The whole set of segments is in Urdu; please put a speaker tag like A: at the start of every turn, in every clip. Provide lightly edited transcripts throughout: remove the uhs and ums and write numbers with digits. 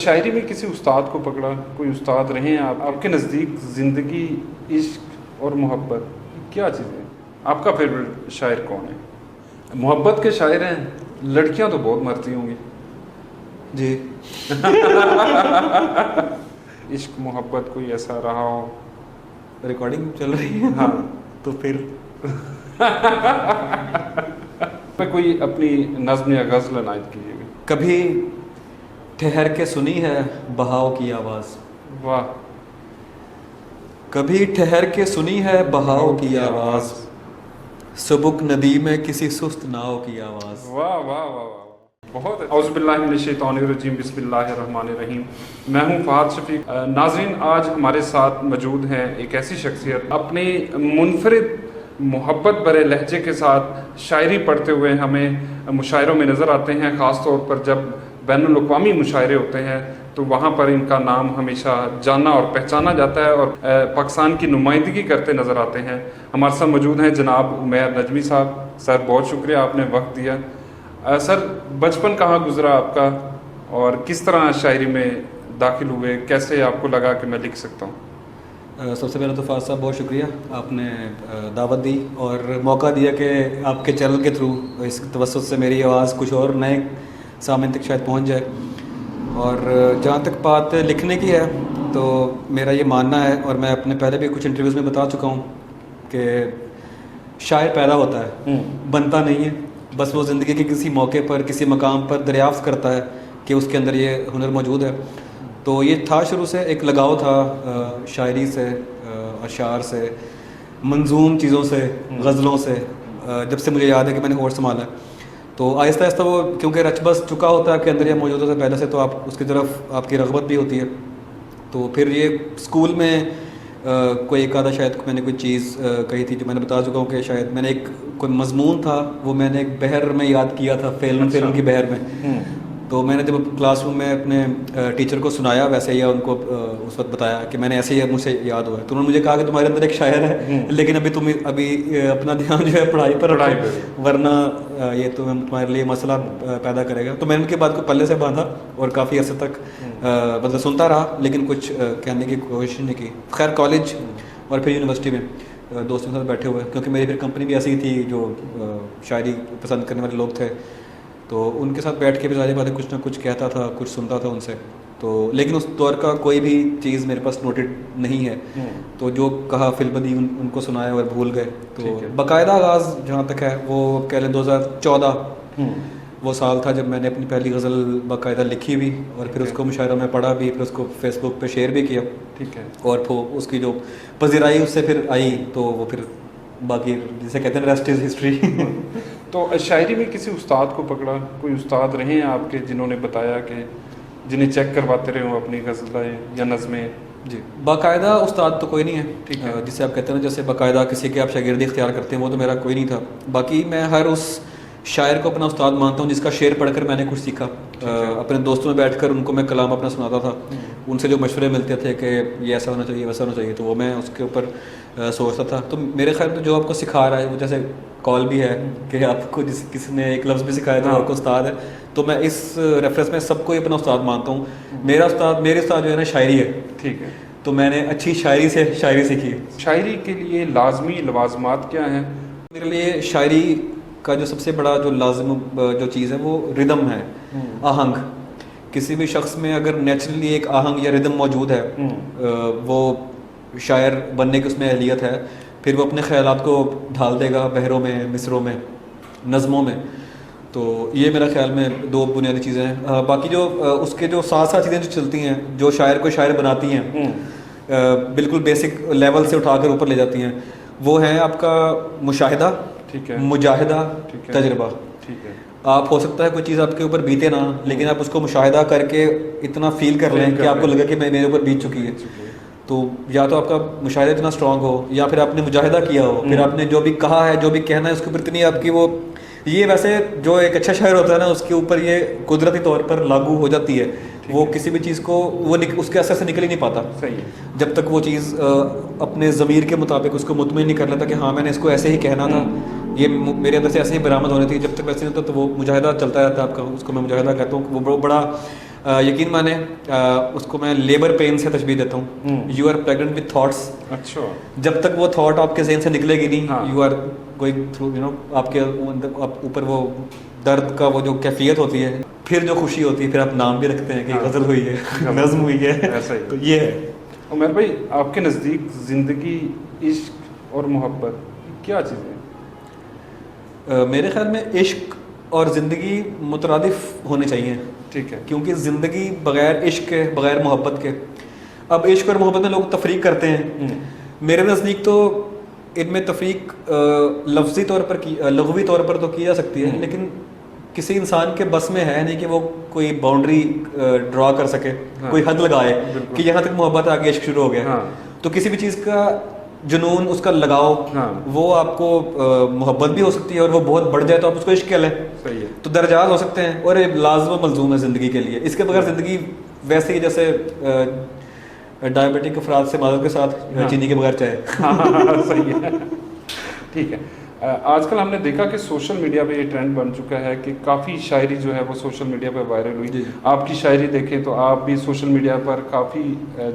A: شاعری میں کسی استاد کو پکڑا، کوئی استاد رہے ہیں آپ کے نزدیک زندگی، عشق اور محبت کیا چیزیں ہیں؟ آپ کا فیوریٹ شاعر کون ہے؟ محبت کے شاعر ہیں، لڑکیاں تو بہت مرتی ہوں گی
B: جی
A: عشق محبت کوئی ایسا رہا ہو؟
B: ریکارڈنگ چل رہی ہے
A: ہاں
B: تو پھر
A: کوئی اپنی نظم یا غزل عنایت کیجیے گا۔
B: کبھی ٹھہر کے سنی ہے بہاؤ کی آواز،
A: واہ،
B: کبھی ٹھہر کے سنی ہے بہاؤ کی آواز، سبک ندی میں کسی سست ناؤ کی آواز۔
A: واہ واہ واہ واہ، بہت اعوذ باللہ من الشیطان الرجیم، بسم اللہ الرحمن الرحیم۔ میں ہوں فہد شفیق۔ ناظرین، آج ہمارے ساتھ موجود ہیں ایک ایسی شخصیت، اپنی منفرد محبت بھرے لہجے کے ساتھ شاعری پڑھتے ہوئے ہمیں مشاعروں میں نظر آتے ہیں، خاص طور پر جب بین الاقوامی مشاعرے ہوتے ہیں تو وہاں پر ان کا نام ہمیشہ جانا اور پہچانا جاتا ہے، اور پاکستان کی نمائندگی کرتے نظر آتے ہیں۔ ہمارے ساتھ موجود ہیں جناب عمیر نجمی صاحب۔ سر، بہت شکریہ، آپ نے وقت دیا۔ سر، بچپن کہاں گزرا آپ کا اور کس طرح شاعری میں داخل ہوئے؟ کیسے آپ کو لگا کہ میں لکھ سکتا ہوں؟
B: سب سے پہلے تو فاضل صاحب بہت شکریہ، آپ نے دعوت دی اور موقع دیا کہ آپ کے چینل کے تھرو اس توسط سے میری آواز کچھ اور نئے سامعین تک شاید پہنچ جائے۔ اور جہاں تک بات لکھنے کی ہے تو میرا یہ ماننا ہے، اور میں اپنے پہلے بھی کچھ انٹرویوز میں بتا چکا ہوں، کہ شاعر پیدا ہوتا ہے، بنتا نہیں ہے۔ بس وہ زندگی کے کسی موقع پر، کسی مقام پر دریافت کرتا ہے کہ اس کے اندر یہ ہنر موجود ہے۔ تو یہ تھا شروع سے ایک لگاؤ تھا شاعری سے، اشعار سے، منظوم چیزوں سے، غزلوں سے، جب سے مجھے یاد ہے کہ میں نے ہوش سنبھالا ہے۔ تو آہستہ آہستہ وہ کیونکہ رچ بس چکا ہوتا ہے کہ اندر یہ موجود ہوتا ہے پہلے سے، تو آپ اس کی طرف آپ کی رغبت بھی ہوتی ہے۔ تو پھر یہ اسکول میں کوئی ایک آدھا شاید میں نے کوئی چیز کہی تھی، جو میں نے بتا چکا ہوں کہ شاید میں نے ایک کوئی مضمون تھا، وہ میں نے ایک بحر میں یاد کیا تھا، فلم کی بحر میں۔ تو میں نے جب کلاس روم میں اپنے ٹیچر کو سنایا ویسے ہی، ان کو اس وقت بتایا کہ میں نے ایسے ہی مجھ سے یاد ہوا ہے، تو انہوں نے مجھے کہا کہ تمہارے اندر ایک شاعر ہے، لیکن ابھی اپنا دھیان جو ہے پڑھائی پر رکھو، ورنہ یہ تمہارے لیے مسئلہ پیدا کرے گا۔ تو میں نے ان کی بات کو پلے سے باندھا اور کافی عرصے تک مطلب سنتا رہا، لیکن کچھ کہنے کی کوشش نہیں کی۔ خیر، کالج اور پھر یونیورسٹی میں دوستوں کے ساتھ بیٹھے ہوئے، کیونکہ میری پھر کمپنی بھی ایسی تھی جو شاعری پسند کرنے والے لوگ تھے، تو ان کے ساتھ بیٹھ کے بھی ظاہر بات ہے کچھ نہ کچھ کہتا تھا، کچھ سنتا تھا ان سے۔ تو لیکن اس دور کا کوئی بھی چیز میرے پاس نوٹڈ نہیں ہے، تو جو کہا فی البدی ان کو سنایا اور بھول گئے۔ تو باقاعدہ آغاز جہاں تک ہے وہ کہہ لیں 2014 وہ سال تھا جب میں نے اپنی پہلی غزل باقاعدہ لکھی بھی، اور پھر اس کو مشاعرہ میں پڑھا بھی، پھر اس کو فیس بک پہ شیئر بھی کیا۔
A: ٹھیک ہے۔
B: اور پھر اس کی جو پذیرائی اس سے پھر آئی، تو وہ پھر باقی جسے کہتے ہیں ریسٹ از ہسٹری۔
A: تو شاعری میں کسی استاد کو پکڑا، کوئی استاد رہے ہیں آپ کے جنہوں نے بتایا کہ جنہیں چیک کرواتے رہے ہوں اپنی غزلیں یا نظمیں؟
B: جی، باقاعدہ استاد تو کوئی نہیں ہے، ٹھیک ہے، جسے آپ کہتے ہیں نا جیسے باقاعدہ کسی کے آپ شاگردی اختیار کرتے ہیں، وہ تو میرا کوئی نہیں تھا۔ باقی میں ہر اس شاعر کو اپنا استاد مانتا ہوں جس کا شعر پڑھ کر میں نے کچھ سیکھا۔ اپنے دوستوں میں بیٹھ کر ان کو میں کلام اپنا سناتا تھا، ان سے جو مشورے ملتے تھے کہ یہ ایسا ہونا چاہیے، ویسا ہونا چاہیے، تو وہ میں اس کے اوپر سوچتا تھا۔ تو میرے خیال میں جو آپ کو سکھا رہا ہے وہ جیسے کال بھی ہے کہ آپ کو کسی نے ایک لفظ بھی سکھایا تو آپ کو استاد ہے، تو میں اس ریفرنس میں سب کو اپنا استاد مانتا ہوں۔ میرے استاد جو ہے نا شاعری ہے،
A: ٹھیک ہے،
B: تو میں نے اچھی شاعری سے شاعری سیکھی ہے۔
A: شاعری کے لیے لازمی لوازمات کیا ہیں؟
B: میرے لیے شاعری کا جو سب سے بڑا جو لازم جو چیز ہے وہ ردم ہے، آہنگ۔ کسی بھی شخص میں اگر نیچرلی ایک آہنگ یا ردم موجود ہے، وہ شاعر بننے کی اس میں اہلیت ہے، پھر وہ اپنے خیالات کو ڈھال دے گا بحروں میں، مصروں میں، نظموں میں۔ تو یہ میرا خیال میں دو بنیادی چیزیں ہیں۔ باقی جو اس کے جو ساتھ ساتھ چیزیں جو چلتی ہیں، جو شاعر کو شاعر بناتی ہیں، بالکل بیسک لیول سے اٹھا کر اوپر لے جاتی ہیں، وہ ہیں آپ کا مشاہدہ،
A: ٹھیک ہے،
B: مجاہدہ، تجربہ۔
A: ٹھیک ہے،
B: آپ ہو سکتا ہے کوئی چیز آپ کے اوپر بیتے نہ، لیکن آپ اس کو مشاہدہ کر کے اتنا فیل کر لیں کہ آپ کو لگے کہ میرے اوپر بیت چکی ہے۔ تو یا تو آپ کا مشاہدہ اتنا اسٹرانگ ہو، یا پھر آپ نے مجاہدہ کیا ہو، پھر آپ نے جو بھی کہا ہے، جو بھی کہنا ہے، اس کے اوپر اتنی آپ کی وہ، یہ ویسے جو ایک اچھا شاعر ہوتا ہے نا اس کے اوپر یہ قدرتی طور پر لاگو ہو جاتی ہے، وہ کسی بھی چیز کو وہ اس کے اثر سے نکل ہی نہیں پاتا جب تک وہ چیز اپنے ضمیر کے مطابق اس کو مطمئن نہیں کر لیتا کہ ہاں میں نے اس کو ایسے ہی کہنا تھا، یہ میرے اندر سے ایسے ہی برآمد ہونی تھی۔ جب تک ویسے نہیں ہوتا تو وہ مجاہدہ چلتا رہتا ہے آپ کا، اس کو میں مجاہدہ کہتا ہوں۔ وہ بڑا یقین مانے اس کو میں لیبر پین سے تشبیہ دیتا ہوں. You are pregnant with thoughts.
A: اچھا.
B: جب تک وہ تھاٹ آپ کے ذہن سے نکلے گی نہیں, you are going through, you know, آپ کے اوپر وہ درد کا وہ جو کیفیت ہوتی ہے, پھر جو خوشی ہوتی ہے, پھر آپ نام بھی رکھتے ہیں کہ غزل ہوئی ہے, نظم ہوئی ہے.
A: ایسا ہی
B: تو یہ ہے.
A: عمیر بھائی, آپ کے نزدیک زندگی, عشق اور محبت کیا چیزیں ہیں؟
B: میرے خیال میں عشق اور زندگی مترادف ہونے چاہیے.
A: ٹھیک ہے.
B: کیونکہ زندگی بغیر عشق کے, بغیر محبت کے, اب عشق اور محبت میں لوگ تفریق کرتے ہیں. میرے نزدیک تو ان میں تفریق لفظی طور پر لغوی طور پر تو کی جا سکتی ہے, لیکن کسی انسان کے بس میں ہے نہیں کہ وہ کوئی باؤنڈری ڈرا کر سکے, کوئی حد لگائے کہ یہاں تک محبت آگے عشق شروع ہو گیا. تو کسی بھی چیز کا جنون, اس کا لگاؤ, وہ آپ کو محبت بھی ہو سکتی ہے, اور وہ بہت بڑھ جائے تو آپ اس کو عشق کہہ لیں.
A: صحیح ہے. تو
B: درجات ہو سکتے ہیں, اور لازم و ملزوم ہے زندگی کے لیے. اس کے بغیر زندگی ویسے ہی جیسے ڈائبٹک افراد سے معذرت کے ساتھ چینی کے بغیر چائے.
A: صحیح ہے. ٹھیک ہے. آج کل ہم نے دیکھا کہ سوشل میڈیا پہ یہ ٹرینڈ بن چکا ہے کہ کافی شاعری جو ہے وہ سوشل میڈیا پہ وائرل ہوئی. آپ کی شاعری دیکھیں تو آپ بھی سوشل میڈیا پر کافی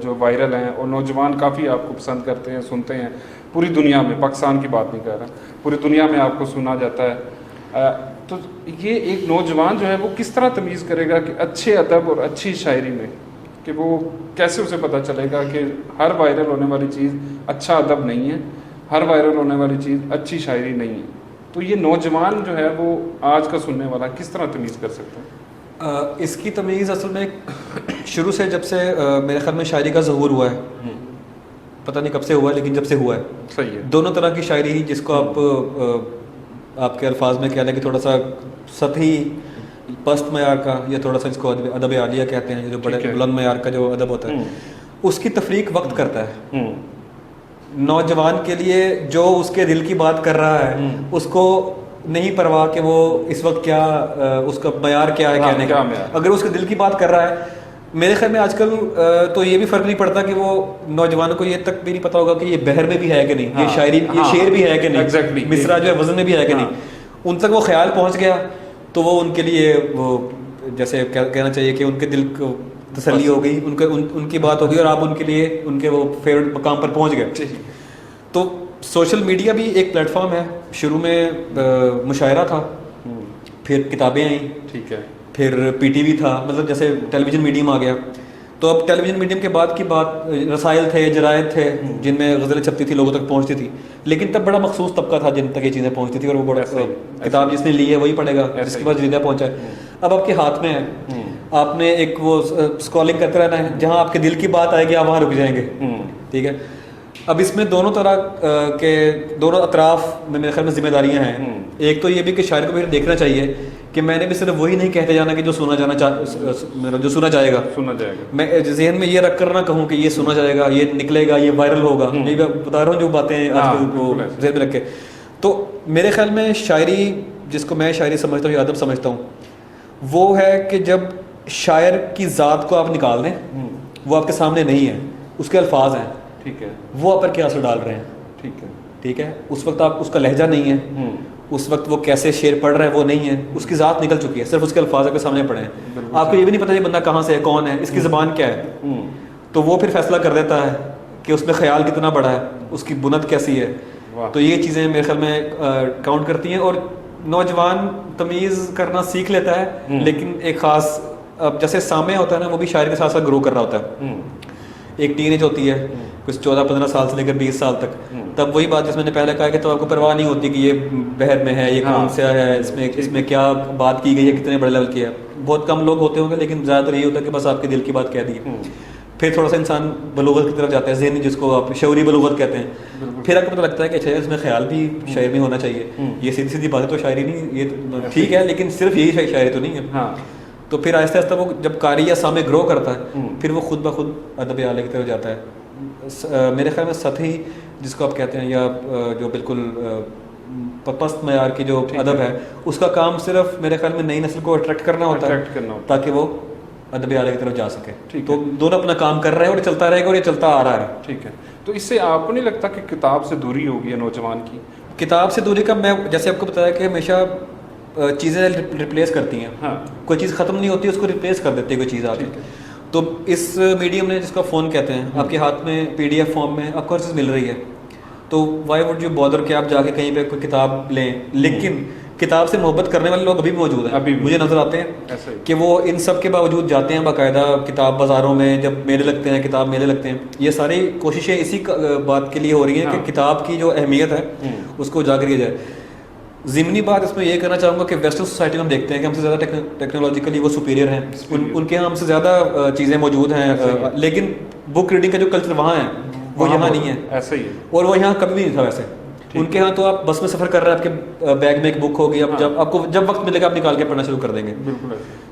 A: جو وائرل ہیں, اور نوجوان کافی آپ کو پسند کرتے ہیں, سنتے ہیں. پوری دنیا میں, پاکستان کی بات نہیں کر رہا, پوری دنیا میں آپ کو سنا جاتا ہے. تو یہ ایک نوجوان جو ہے وہ کس طرح تمیز کرے گا کہ اچھے ادب اور اچھی شاعری میں, کہ وہ کیسے اسے پتہ چلے گا کہ ہر وائرل ہونے والی چیز اچھا ادب نہیں ہے, ہر وائرل ہونے والی چیز اچھی شاعری نہیں ہے؟ تو یہ نوجوان جو ہے وہ آج کا سننے والا کس طرح تمیز کر سکتا ہے؟
B: اس کی تمیز اصل میں شروع سے, جب سے میرے خیال میں شاعری کا ظہور ہوا ہے, پتہ نہیں کب سے ہوا ہے, لیکن جب سے ہوا ہے.
A: صحیح ہے.
B: دونوں طرح کی شاعری, جس کو آپ کے الفاظ میں کہہ لیں کہ تھوڑا سا سطحی پست معیار کا, یا تھوڑا سا جس کو ادب عالیہ کہتے ہیں, جو بڑے بلند معیار کا جو ادب ہوتا ہے, اس کی تفریق وقت کرتا ہے. نوجوان کے لیے جو اس کے دل کی بات کر رہا ہے, اس کو نہیں پرواہ کہ وہ اس وقت کیا, اس کا معیار کیا ہے کہنے کا. اگر اس کے دل کی بات کر رہا ہے, میرے خیال میں آج کل تو یہ بھی فرق نہیں پڑتا کہ وہ نوجوانوں کو یہ تک بھی نہیں پتا ہوگا کہ یہ بحر میں بھی ہے کہ نہیں, یہ شاعری, یہ شعر بھی ہے کہ نہیں, مصرع جو ہے وزن میں بھی ہے کہ نہیں. ان تک وہ خیال پہنچ گیا تو وہ ان کے لیے وہ جیسے کہنا چاہیے کہ ان کے دل کو تسلی ہو گئی, ان کی بات ہوگی, اور آپ ان کے لیے ان کے وہ فیوریٹ مقام پر پہنچ گئے. تو سوشل میڈیا بھی ایک پلیٹ فارم ہے. شروع میں مشاعرہ تھا, پھر کتابیں آئیں,
A: ٹھیک ہے,
B: پھر پی ٹی وی تھا, مطلب جیسے ٹیلی ویژن میڈیم آ گیا. تو اب ٹیلی ویژن میڈیم کے بعد کی بات, رسائل تھے, جرائد تھے جن میں غزلیں چھپتی تھی, لوگوں تک پہنچتی تھی, لیکن تب بڑا مخصوص طبقہ تھا جن تک یہ چیزیں پہنچتی تھی, اور وہ بڑا کتاب جس نے لی ہے وہی پڑھے گا, جس کے پاس جریدہ پہنچا ہے. اب آپ کے ہاتھ میں ہے, آپ نے ایک وہ اسکرولنگ کرتے رہنا ہے, جہاں آپ کے دل کی بات آئے گی آپ وہاں رک جائیں گے. ٹھیک ہے. اب اس میں دونوں طرح کے, دونوں اطراف میں میرے خیال میں ذمہ داریاں ہیں. ایک تو یہ بھی کہ شاعر کو بھی دیکھنا چاہیے کہ میں نے بھی صرف وہی نہیں کہتے جانا کہ جو سنا جائے گا. میں ذہن میں یہ رکھ کر نہ کہوں کہ یہ سنا جائے گا, یہ نکلے گا, یہ وائرل ہوگا. یہ بتا رہا ہوں جو باتیں آج کل وہ ذہن میں رکھے. تو میرے خیال میں شاعری, جس کو میں شاعری سمجھتا ہوں یا ادب سمجھتا ہوں, وہ ہے کہ جب شاعر کی ذات کو آپ نکال دیں, وہ آپ کے سامنے نہیں ہے, اس کے الفاظ ہیں,
A: ٹھیک ہے,
B: وہ آپ پر کیا اثر ڈال رہے ہیں.
A: ٹھیک ہے,
B: ٹھیک ہے. اس وقت آپ, اس کا لہجہ نہیں ہے, اس وقت وہ کیسے شعر پڑھ رہے ہیں وہ نہیں ہے, اس کی ذات نکل چکی ہے, صرف اس کے الفاظ آپ کے سامنے پڑھے ہیں. آپ کو یہ بھی نہیں پتا یہ بندہ کہاں سے ہے, کون ہے, اس کی زبان کیا ہے. تو وہ پھر فیصلہ کر دیتا ہے کہ اس میں خیال کتنا بڑا ہے, اس کی بنت کیسی ہے. تو یہ چیزیں میرے خیال میں کاؤنٹ کرتی ہیں. اور نوجوان تمیز کرنا سیکھ لیتا ہے, لیکن ایک خاص, اب جیسے سامع ہوتا ہے نا, وہ بھی شاعر کے ساتھ ساتھ گرو کر رہا ہوتا ہے. ایک ٹین ایج ہوتی ہے کچھ 14-15 سال سے لے کر 20 سال تک, تب وہی بات جس میں نے پہلے کہا کہ تو آپ کو پرواہ نہیں ہوتی کہ یہ بحر میں ہے, یہ کون سا ہے, اس میں کیا بات کی گئی ہے, کتنے بڑے لیول کی ہے. بہت کم لوگ ہوتے ہوں گے, لیکن زیادہ تر یہ ہوتا ہے کہ بس آپ کے دل کی بات کہہ دی. پھر تھوڑا سا انسان بلوغت کی طرف جاتا ہے, ذہنی, جس کو آپ شعوری بلوغت کہتے ہیں. پھر آپ کو پتہ لگتا ہے کہ اچھا اس میں خیال بھی شاعر میں ہونا چاہیے, یہ سیدھی سیدھی باتیں تو شاعری نہیں, یہ ٹھیک ہے لیکن صرف یہی شاعری تو نہیں ہے. تو پھر آہستہ آہستہ وہ جب قاری یا سامع گرو کرتا ہے, پھر وہ خود بخود ادب اعلیٰ کی طرف جاتا ہے. میرے خیال میں سطحی, جس کو آپ کہتے ہیں, یا جو بالکل پست معیار کی جو ادب ہے, اس کا کام صرف میرے خیال میں نئی نسل کو اٹریکٹ کرنا ہوتا ہے, تاکہ وہ ادب اعلیٰ کی طرف جا سکے. تو دونوں اپنا کام کر رہے ہیں, اور چلتا رہے گا, اور یہ چلتا آ رہا ہے.
A: ٹھیک ہے. تو اس سے آپ کو نہیں لگتا کہ کتاب سے دوری ہوگی ہے نوجوان کی؟
B: کتاب سے دوری کا, میں جیسے آپ کو بتایا کہ ہمیشہ چیزیں ریپلیس کرتی ہیں.
A: ہاں
B: کوئی چیز ختم نہیں ہوتی اس کو ریپلیس کر دیتی ہے کوئی چیز آتی. تو اس میڈیم نے جس کو فون کہتے ہیں آپ کے ہاتھ میں PDF فارم میں آپ کو ہر چیز مل رہی ہے. تو وائی وڈ یو بادر کہ آپ جا کے کہیں پہ کوئی کتاب لیں. لیکن کتاب سے محبت کرنے والے لوگ ابھی بھی موجود ہیں, مجھے نظر آتے ہیں کہ وہ ان سب کے باوجود جاتے ہیں باقاعدہ کتاب بازاروں میں, جب میلے لگتے ہیں کتاب میلے لگتے ہیں. یہ ساری کوششیں اسی بات کے لیے ہو رہی ہیں کہ کتاب کی جو اہمیت ہے اس کو اجاگر کیا جائے. ضمنی بات اس میں یہ کرنا چاہوں گا کہ ویسٹرن سوسائٹی میں ہم دیکھتے ہیں کہ ہم سے زیادہ ٹیکنالوجیکلی وہ سپیریئر ہیں, ان کے یہاں ہم سے زیادہ چیزیں موجود ہیں, لیکن بک ریڈنگ کا جو کلچر وہاں ہے وہ یہاں نہیں ہے.
A: ایسا ہی ہے,
B: اور وہ یہاں کبھی بھی نہیں تھا ویسے. ان کے ہاں تو آپ بس میں سفر کر رہے ہیں, آپ کے بیگ میں ایک بک ہوگی, اب جب آپ کو جب وقت ملے گا آپ نکال کے پڑھنا شروع کر دیں گے.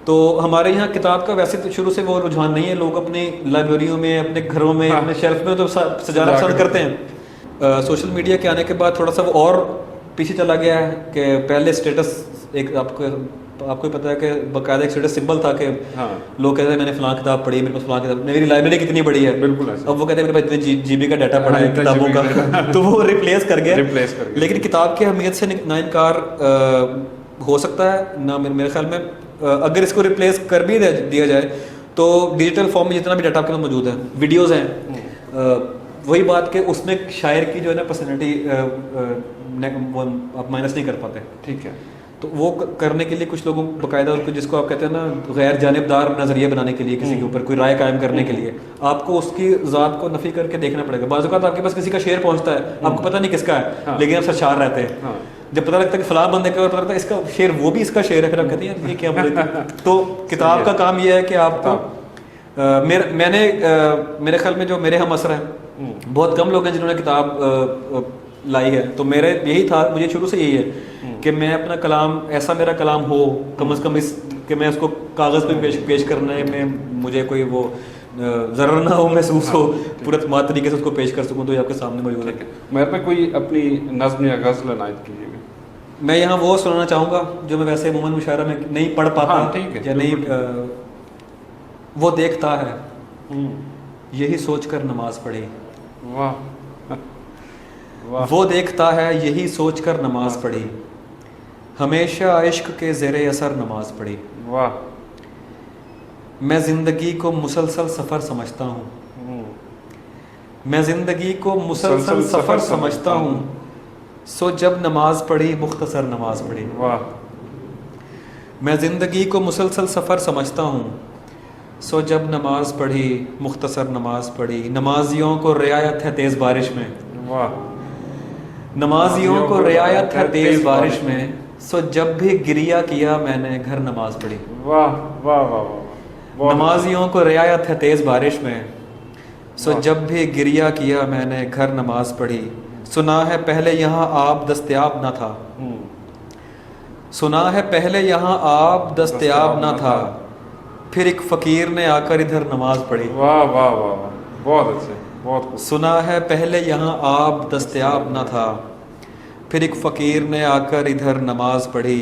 B: تو ہمارے یہاں کتاب کا ویسے تو شروع سے وہ رجحان نہیں ہے. لوگ اپنی لائبریریوں میں, اپنے گھروں میں, اپنے شیلف میں تو سجانا پسند کرتے ہیں. سوشل میڈیا کے آنے کے بعد تھوڑا سا وہ اور پیچھے چلا گیا ہے کہ پہلے اسٹیٹس ایک آپ کو پتا ہے کہ باقاعدہ ایک اسٹیٹس سمبل تھا کہ لوگ کہتے ہیں میں نے فلاں کتاب پڑھی, میرے پاس فلاں کتاب, میری لائبریری کتنی بڑی ہے. بالکل. اب وہ کہتے ہیں میرے پاس اتنے GB کا ڈاٹا پڑا ہے کتابوں کا, تو وہ ریپلیس کر گیا. لیکن کتاب کی اہمیت سے نا انکار ہو سکتا ہے نہ. میرے خیال میں اگر اس کو ریپلیس کر بھی دیا جائے تو ڈیجیٹل فارم میں جتنا بھی ڈاٹا آپ کے پاس موجود ہے, ویڈیوز ہیں, وہی بات کہ اس میں شاعر کی جو ہے نا پرسنالٹی آپ مائنس نہیں کر پاتے. ٹھیک ہے. تو وہ کرنے کے لیے کچھ لوگوں باقاعدہ جس کو آپ کہتے ہیں نا غیر جانبدار نظریہ بنانے کے لیے, کسی کے اوپر کوئی رائے قائم کرنے کے لیے آپ کو اس کی ذات کو نفی کر کے دیکھنا پڑے گا. بعض اوقات آپ کے پاس کسی کا شعر پہنچتا ہے, آپ کو پتہ نہیں کس کا ہے, لیکن آپ سرشار رہتے ہیں. جب پتہ لگتا ہے کہ فلاں بندے کا, پتہ لگتا ہے اس کا شعر وہ بھی اس کا شعر ہے, پھر آپ کہتے ہیں یہ کیا بولے. تو کتاب کا کام یہ ہے کہ آپ کو میں نے میرے خیال میں جو میرے ہم اثر ہیں بہت کم لوگ ہیں جنہوں نے کتاب لائی ہے. تو میرے یہی تھا, مجھے شروع سے یہی ہے کہ میں اپنا کلام ایسا میرا کلام ہو کم از کم اس کہ میں اس کو کاغذ پہ پیش کرنے میں مجھے کوئی وہ ضرر نہ ہو, محسوس ہو, پورا اعتماد طریقے سے اس کو پیش کر سکوں. تو یہ آپ کے سامنے موجود ہے.
A: میرے پہ کوئی اپنی نظم یا غزل عنایت کیجیے گا.
B: میں یہاں وہ سنانا چاہوں گا جو میں ویسے عموماً مشاعرہ میں نہیں پڑھ پاتا یا نہیں. وہ دیکھتا ہے یہی سوچ کر نماز پڑھی.
A: واہ.
B: وہ دیکھتا ہے یہی سوچ کر نماز پڑھی, ہمیشہ عشق کے زیر اثر نماز پڑھی.
A: واہ.
B: میں زندگی کو مسلسل سفر سمجھتا ہوں, میں زندگی کو مسلسل سفر سمجھتا ہوں, سو جب نماز پڑھی مختصر نماز پڑھی.
A: واہ.
B: میں زندگی کو مسلسل سفر سمجھتا ہوں, سو جب نماز پڑھی مختصر نماز پڑھی. نمازیوں کو رعایت ہے تیز بارش میں. واہ. نمازیوں کو رعایت ہے تیز بارش میں, سو جب بھی گریا کیا میں نے گھر نماز پڑھی.
A: واہ واہ واہ.
B: نمازیوں کو رعایت ہے تیز بارش میں, سو جب بھی گریا کیا میں نے گھر نماز پڑھی. سنا ہے پہلے یہاں آب دستیاب نہ تھا, سنا ہے پہلے یہاں آب دستیاب نہ تھا, پھر ایک فقیر نے آ کر ادھر نماز پڑھی.
A: واہ واہ واہ. بہت اچھے.
B: سنا ہے پہلے یہاں آب دستیاب نہ تھا, پھر ایک فقیر نے آ کر ادھر نماز پڑھی.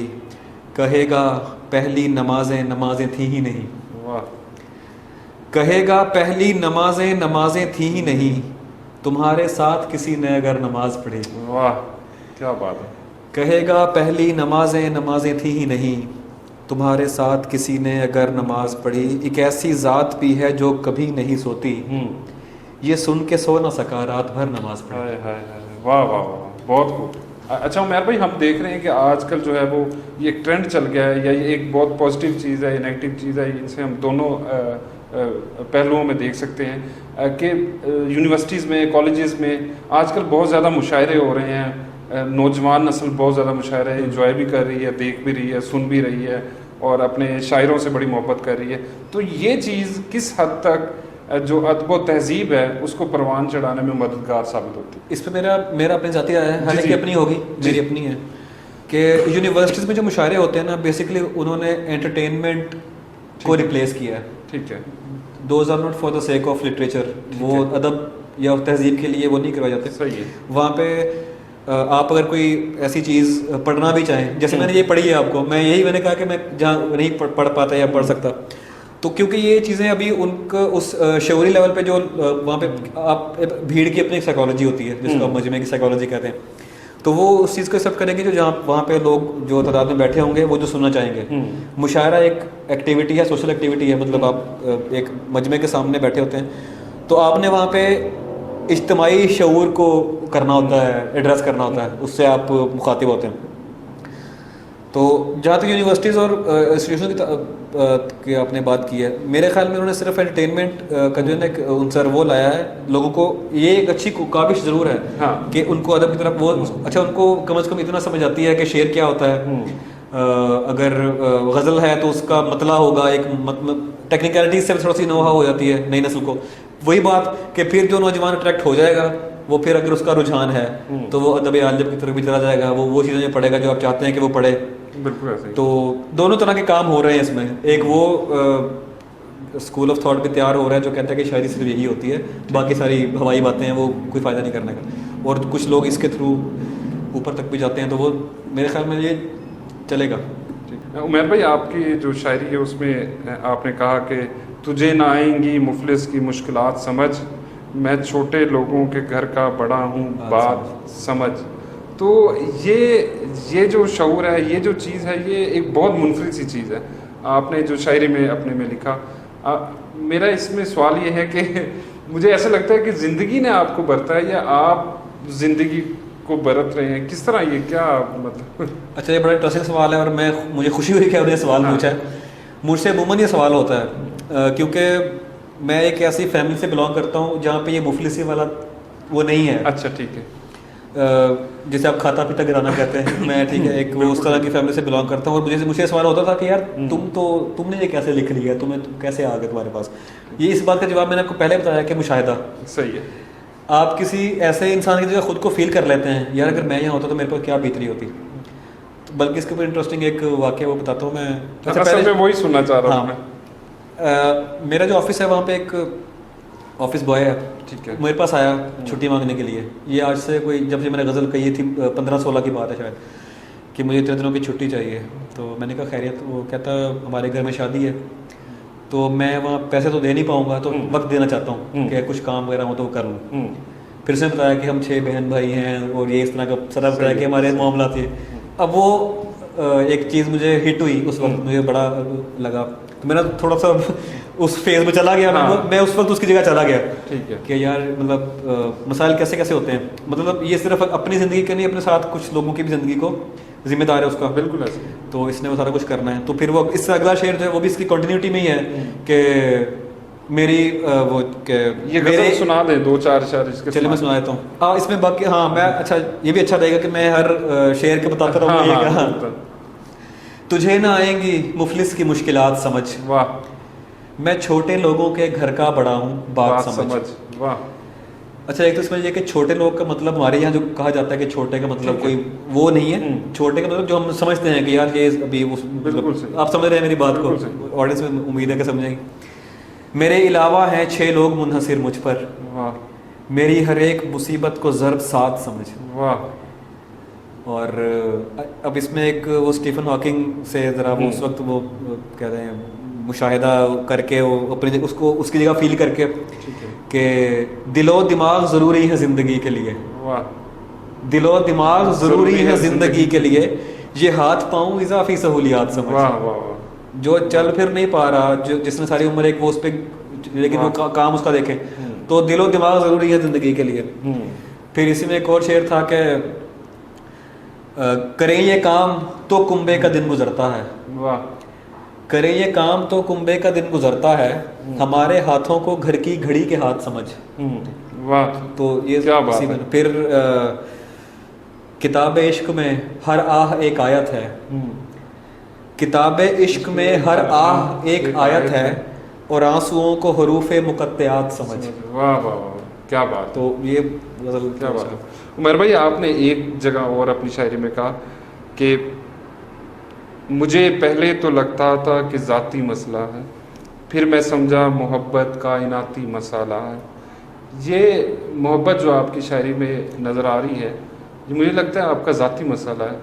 B: کہے گا پہلی نمازیں تھیں ہی نہیں. کہے گا پہلی نمازیں تھیں ہی نہیں, تمہارے ساتھ کسی نے اگر نماز پڑھی.
A: واہ کیا بات ہے.
B: کہے گا پہلی نمازیں تھیں ہی نہیں, تمہارے ساتھ کسی نے اگر نماز پڑھی. ایک ایسی ذات بھی ہے جو کبھی نہیں سوتی, یہ سن کے سو نہ سکا رات بھر نماز پڑھی.
A: واہ واہ واہ. بہت خوب. اچھا عمیر بھائی, ہم دیکھ رہے ہیں کہ آج کل جو ہے وہ یہ ایک ٹرینڈ چل گیا ہے, یا یہ ایک بہت پازیٹیو چیز ہے, یہ نیگیٹو چیز ہے, ان سے ہم دونوں پہلوؤں میں دیکھ سکتے ہیں کہ یونیورسٹیز میں, کالجز میں آج کل بہت زیادہ مشاعرے ہو رہے ہیں. نوجوان نسل بہت زیادہ مشاعرے انجوائے بھی کر رہی ہے, دیکھ بھی رہی ہے, سن بھی رہی ہے, اور اپنے شاعروں سے بڑی محبت کر رہی ہے. تو یہ چیز کس حد تک جو ادب و تہذیب ہے اس کو پروان چڑھانے میں مددگار ثابت ہوتی ہے؟
B: اس پہ میرا اپنی ذاتی رائے ہے, حالانکہ اپنی ہوگی, میری اپنی ہے, کہ یونیورسٹیز میں جو مشاعرے ہوتے ہیں نا, بیسیکلی انہوں نے انٹرٹینمنٹ کو ریپلیس کیا ہے.
A: ٹھیک ہے.
B: Those are not for the sake of literature. وہ ادب یا تہذیب کے لیے وہ نہیں کروائے جاتے.
A: صحیح ہے.
B: وہاں پہ آپ اگر کوئی ایسی چیز پڑھنا بھی چاہیں, جیسے میں نے یہ پڑھی ہے آپ کو, میں نے کہا کہ میں جہاں نہیں پڑھ پاتا یا پڑھ سکتا, تو کیونکہ یہ چیزیں ابھی ان کا اس شعوری لیول پہ جو وہاں پہ آپ بھیڑ کی اپنی سائیکالوجی ہوتی ہے, جس کو آپ مجمع کی سائیکالوجی کہتے ہیں, تو وہ اس چیز کو ایکسیپٹ کریں گے جو جہاں وہاں پہ لوگ جو تعداد میں بیٹھے ہوں گے وہ جو سننا چاہیں گے. مشاعرہ ایک ایکٹیویٹی ہے, سوشل ایکٹیویٹی ہے, مطلب آپ ایک مجمع کے سامنے بیٹھے ہوتے ہیں تو آپ نے وہاں پہ اجتماعی شعور کو کرنا ہوتا ہے, ایڈریس کرنا ہوتا ہے, اس سے آپ مخاطب ہوتے ہیں. تو جہاں تک یونیورسٹیز اور انسٹیٹیوشن کی آپ نے بات کی ہے, میرے خیال میں انہوں نے صرف انٹرٹینمنٹ کا جو ہے نا ایک عنصر وہ لایا ہے. لوگوں کو یہ ایک اچھی کاوش ضرور ہے کہ ان کو ادب کی طرف وہ اچھا ان کو کم از کم اتنا سمجھ آتی ہے کہ شعر کیا ہوتا ہے, اگر غزل ہے تو اس کا مطلع ہوگا, ایک ٹیکنیکلٹی سے تھوڑا سی نوحہ ہو جاتی ہے نئی نسل کو. وہی بات کہ پھر جو نوجوان اٹریکٹ ہو جائے گا وہ پھر اگر اس کا رجحان ہے تو وہ ادب عالم کی طرف بھی چلا جائے گا, وہ چیزیں پڑھے گا جو آپ چاہتے ہیں کہ وہ پڑھے.
A: بالکل ایسے.
B: تو دونوں طرح کے کام ہو رہے ہیں اس میں. ایک وہ اسکول آف تھاٹ بھی تیار ہو رہا ہے جو کہتا ہے کہ شاعری صرف یہی ہوتی ہے, باقی ساری ہوائی باتیں ہیں وہ کوئی فائدہ نہیں کرنے کا, اور کچھ لوگ اس کے تھرو اوپر تک بھی جاتے ہیں, تو وہ میرے خیال میں یہ چلے گا.
A: عمیر بھائی, آپ کی جو شاعری ہے اس میں آپ نے کہا کہ تجھے نہ آئیں گی مفلس کی مشکلات سمجھ, میں چھوٹے لوگوں کے گھر کا بڑا ہوں بات سمجھ. تو یہ جو شعور ہے, یہ جو چیز ہے, یہ ایک بہت منفرد سی چیز ہے آپ نے جو شاعری میں اپنے میں لکھا. میرا اس میں سوال یہ ہے کہ مجھے ایسا لگتا ہے کہ زندگی نے آپ کو برتا ہے یا آپ زندگی کو برت رہے ہیں, کس طرح, یہ کیا مطلب؟
B: اچھا, یہ بڑا انٹرسٹنگ سوال ہے اور مجھے خوشی ہوئی کہ آپ نے سوال پوچھا ہے. مجھ سے عموماً یہ سوال ہوتا ہے کیونکہ میں ایک ایسی فیملی سے بلانگ کرتا ہوں جہاں پہ یہ مفلسی والا وہ نہیں ہے.
A: اچھا ٹھیک ہے.
B: جیسے آپ کھاتا پیتا گرانا کہتے ہیں, میں ٹھیک ہے ایک وہ اس طرح کی فیملی سے بلانگ کرتا ہوں, اور مجھے سوال ہوتا تھا کہ یار تم نے یہ کیسے لکھ لیا, تم کیسے آ گئے تمہارے پاس. یہ اس بات کا جواب میں نے آپ کو پہلے بتایا کہ مشاہدہ.
A: صحیح ہے.
B: آپ کسی ایسے انسان کی جگہ خود کو فیل کر لیتے ہیں, یار اگر میں یہاں ہوتا تو میرے پر کیا بیتری ہوتی. بلکہ اس کے اوپر انٹرسٹنگ ایک واقعہ وہ بتاتا ہوں میں.
A: اصل میں وہی سننا چاہ رہا ہوں میں.
B: میرا جو آفس ہے وہاں پہ ایک آفس بوائے ہے,
A: ٹھیک ہے,
B: میرے پاس آیا چھٹی مانگنے کے لیے. یہ آج سے کوئی جب سے میں نے غزل کہی تھی 15-16 کی بات ہے شاید, کہ مجھے 3 دنوں کی چھٹی چاہیے. تو میں نے کہا خیریت. وہ کہتا ہمارے گھر میں شادی ہے تو میں وہاں پیسے تو دے نہیں پاؤں گا, تو وقت دینا چاہتا ہوں کہ کچھ کام وغیرہ ہو تو وہ کر لوں. پھر اس نے بتایا کہ ہم 6 بہن بھائی ہیں اور یہ اس طرح کا سارا بتایا کہ ہمارے معاملات یہ. اب وہ ایک چیز مجھے ہٹ ہوئی اس وقت, مجھے بڑا لگا, تو میرا تھوڑا سا اس فیز میں چلا گیا. میں اس وقت اس کی جگہ چلا گیا کہ یار مطلب مسائل کیسے کیسے ہوتے ہیں. مطلب یہ صرف اپنی زندگی کے نہیں, اپنے ساتھ کچھ لوگوں کی بھی زندگی کو ذمہ دار ہے اس کا.
A: بالکل ایسے.
B: تو اس نے وہ سارا کچھ کرنا ہے. تو پھر وہ اس سے اگلا شعر جو ہے وہ بھی اس کی کنٹینیوٹی میں ہی ہے کہ میری وہ
A: یہ غزل سنا دیں 2-4 شعر اس کے.
B: چلیے میں سنا دیتا ہوں. اس میں باقی میں اچھا یہ بھی اچھا رہے گا کہ میں ہر شعر کے بتاتا رہوں. تجھے نہ آئیں گی مفلس کی مشکلات سمجھ,
A: واہ,
B: میں چھوٹے لوگوں کے گھر کا بڑا ہوں بات سمجھ.
A: واہ.
B: اچھا, ایک تو اس میں یہ کہ چھوٹے لوگ کا مطلب ہمارے یہاں جو کہا جاتا ہے کہ چھوٹے کا مطلب کوئی وہ نہیں ہے. چھوٹے کا مطلب جو ہم سمجھتے ہیں کہ یار یہ ابھی آپ سمجھ رہے ہیں میری بات کو, آڈینس میں امید ہے کہ سمجھیں گے. میرے علاوہ ہیں 6 لوگ منحصر مجھ پر, میری ہر ایک مصیبت کو ضرب 7 سمجھ.
A: واہ.
B: اور اب اس میں ایک وہ اسٹیفن ہاکنگ سے ذرا وہ اس وقت وہ کہتے ہیں مشاہدہ کر کے وہ اپنی اس کی جگہ فیل کر کے کہ دل و دماغ ضروری ہے زندگی کے لیے. دل و دماغ ضروری ہے زندگی کے لیے, یہ ہاتھ پاؤں اضافی سہولیات سمجھ. جو چل پھر نہیں پا رہا, جس نے ساری عمر ایک وہ اس پہ لیکن وہ کام اس کا دیکھے, تو دل و دماغ ضروری ہے زندگی کے لیے. پھر اسی میں ایک اور شعر تھا کہ کریں یہ کام تو کنبے کا دن گزرتا ہے. کریں یہ کام تو کنبے کا دن گزرتا ہے, ہمارے ہاتھوں کو گھر کی گھڑی کے ہاتھ سمجھ.
A: واہ.
B: تو یہ پھر کتاب عشق میں ہر آہ ایک آیت ہے. کتاب عشق میں ہر آہ ایک آیت ہے, اور آنسوؤں کو حروف مقطعات سمجھ.
A: واہ واہ واہ, کیا بات.
B: تو یہ غزل
A: کیا بات ہے. عمر بھائی, آپ نے ایک جگہ اور اپنی شاعری میں کہا کہ مجھے پہلے تو لگتا تھا کہ ذاتی مسئلہ ہے, پھر میں سمجھا محبت کائناتی مسئلہ ہے. یہ محبت جو آپ کی شاعری میں نظر آ رہی ہے, یہ مجھے لگتا ہے آپ کا ذاتی مسئلہ ہے.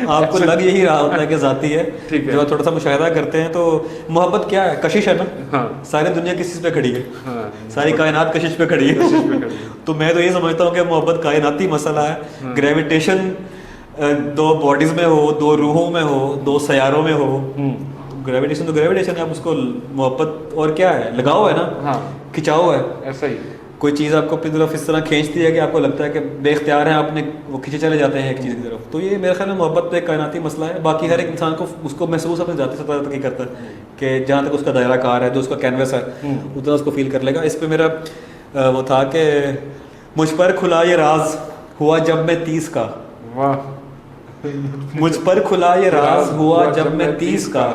B: آپ کو لگ یہی رہا ہوتا ہے کہ ذاتی ہے.
A: ٹھیک ہے.
B: جو تھوڑا سا مشاہدہ کرتے ہیں تو محبت کیا ہے؟ کشش ہے نا.
A: ہاں.
B: ساری دنیا کس چیز پہ کھڑی ہے؟
A: ہاں.
B: ساری کائنات کشش پہ کھڑی ہے. تو میں تو یہ سمجھتا ہوں کہ محبت کائناتی مسئلہ ہے. گریویٹیشن دو باڈیز میں ہو, دو روحوں میں ہو, دو سیاروں میں ہو. گریویٹیشن تو گریویٹیشن ہے. آپ اس کو محبت اور کیا ہے؟ لگاؤ ہے نا.
A: ہاں.
B: کھچاؤ ہے.
A: ایسا ہی
B: کوئی چیز آپ کو اپنی طرف اس طرح کھینچتی ہے کہ آپ کو لگتا ہے کہ بے اختیار ہیں آپ نے, وہ کھینچے چلے جاتے ہیں ایک چیز کی طرف. تو یہ میرے خیال میں محبت تو ایک کائناتی مسئلہ ہے. باقی ہر ایک انسان کو اس کو محسوس اپنے ذاتی سطح تک ہی کرتا ہے کہ جہاں تک اس کا دائرہ کار ہے, جو اس کا کینوس ہے, اتنا اس کو فیل کر لے گا. اس پہ میرا وہ تھا کہ مجھ پر کھلا یہ راز ہوا جب میں 30 کا.
A: واہ.
B: مجھ پر کھلا یہ راز ہوا جب میں 30 کا,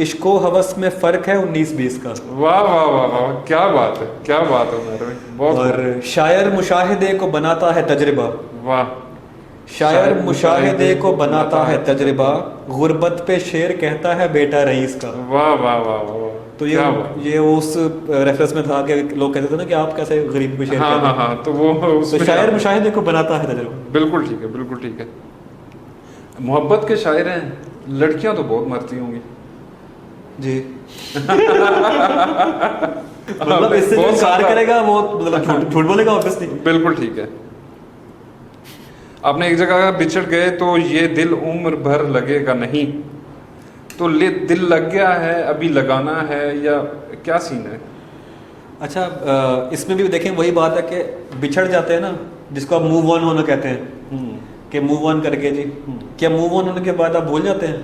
B: عشق و ہوس میں فرق ہے 19-20 کا.
A: واہ واہ واہ واہ, کیا بات ہے, کیا بات ہے عمیر بھائی, بہت.
B: اور شاعر مشاہدے کو بناتا ہے تجربہ.
A: واہ.
B: شاعر مشاہدے کو بناتا ہے تجربہ, غربت پہ شعر کہتا ہے بیٹا رئیس کا.
A: واہ واہ واہ واہ.
B: تو یہ اس ریفرنس میں تھا کہ لوگ کہتے تھے نا کہ آپ کیسے غریب پہ شعر
A: ہاں
B: کہتے
A: ہاں
B: ہیں.
A: ہاں, تو وہ
B: تو شاعر مشاہدے کو بناتا ہے تجربہ.
A: بالکل ٹھیک ہے, بالکل ٹھیک ہے. محبت کے شاعر ہیں. لڑکیاں تو بہت مرتی ہوں گی.
B: جی. مطلب اس سے جو انکار کرے گا وہ مطلب جھوٹ بولے گا obviously.
A: بالکل ٹھیک ہے. آپ نے ایک جگہ بچھڑ گئے تو یہ دل عمر بھر لگے گا نہیں, تو دل لگ گیا ہے ابھی لگانا ہے, یا کیا سین ہے؟
B: اچھا, اس میں بھی دیکھیں وہی بات ہے کہ بچھڑ جاتے ہیں نا, جس کو آپ موو آن ہونا کہتے ہیں کہ موو آن کر کے. جی کیا موو آن ہونے کے بعد آپ بھول جاتے ہیں؟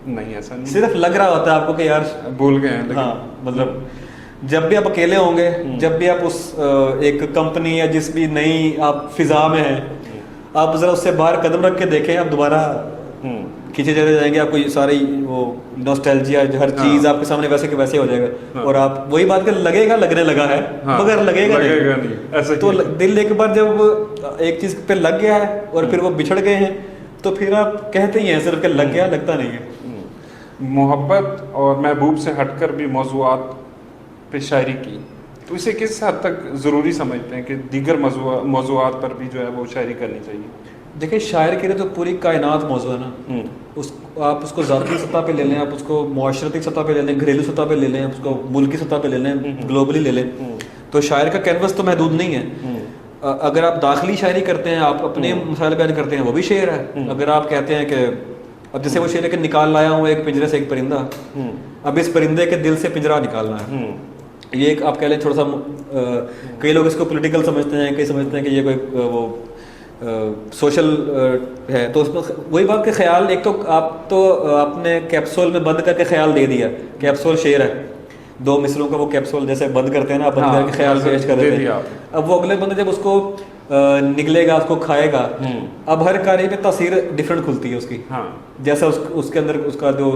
A: نہیں, ایسا نہیں.
B: صرف لگ رہا ہوتا ہے آپ کو کہ یار
A: بھول گئے ہیں.
B: ہاں, مطلب جب بھی آپ اکیلے ہوں گے, جب بھی آپ اس ایک کمپنی یا جس بھی نئی آپ فضا میں ہیں, آپ ذرا اس سے باہر قدم رکھ کے دیکھیں, آپ دوبارہ کھینچے چلے جائیں گے. آپ کو ساری وہ نوسٹیلجیا, ہر چیز آپ کے سامنے ویسے کہ ویسے ہو جائے گا. اور آپ وہی بات کہ لگے گا, لگنے لگا ہے, مگر لگے گا نہیں. تو دل ایک بار جب ایک چیز پہ لگ گیا ہے اور پھر وہ بچھڑ گئے ہیں, تو پھر آپ کہتے ہی ہیں صرف کہ لگ گیا, لگتا نہیں ہے.
A: محبت اور محبوب سے ہٹ کر بھی موضوعات پہ شاعری کی, تو اسے کس حد تک ضروری سمجھتے ہیں کہ دیگر موضوعات پر بھی جو ہے وہ شاعری کرنی چاہیے؟
B: دیکھیں, شاعر کے لیے تو پوری کائنات موضوع ہے نا. آپ اس کو ذاتی سطح پہ لے لیں, آپ اس کو معاشرتی سطح پہ لے لیں, گھریلو سطح پہ لے لیں, آپ اس کو ملکی سطح پہ لے لیں, گلوبلی لے لیں, تو شاعر کا کینوس تو محدود نہیں ہے. اگر آپ داخلی شاعری کرتے ہیں, آپ اپنے مسائل بیان کرتے ہیں, وہ بھی شعر ہے. اگر آپ کہتے ہیں کہ اب جیسے وہ شعر ہے کہ نکال لایا ہوں ایک پنجرے سے ایک پرندہ, اب اس پرندے کے دل سے پنجرا نکالنا ہے. یہ ایک آپ کہہ لیں تھوڑا سا, کئی لوگ اس کو پولیٹیکل سمجھتے ہیں, کئی سمجھتے ہیں کہ یہ کوئی وہ سوشل ہے. تو اس میں وہی بات کہ خیال, ایک تو آپ نے کیپسول میں بند کر کے خیال دے دیا, کیپسول شعر ہے, 2 مصروں کا وہ کیپسول جیسے بند کرتے ہیں نا, بند کر کے خیال پیش کر دیتے ہیں. اب وہ اگلے بندے جب اس کو نکلے گا, اس کو کھائے گا, اب ہر کاری پہ تاثیر ڈفرینٹ کھلتی ہے اس کی. جیسا اس کے اندر اس کا جو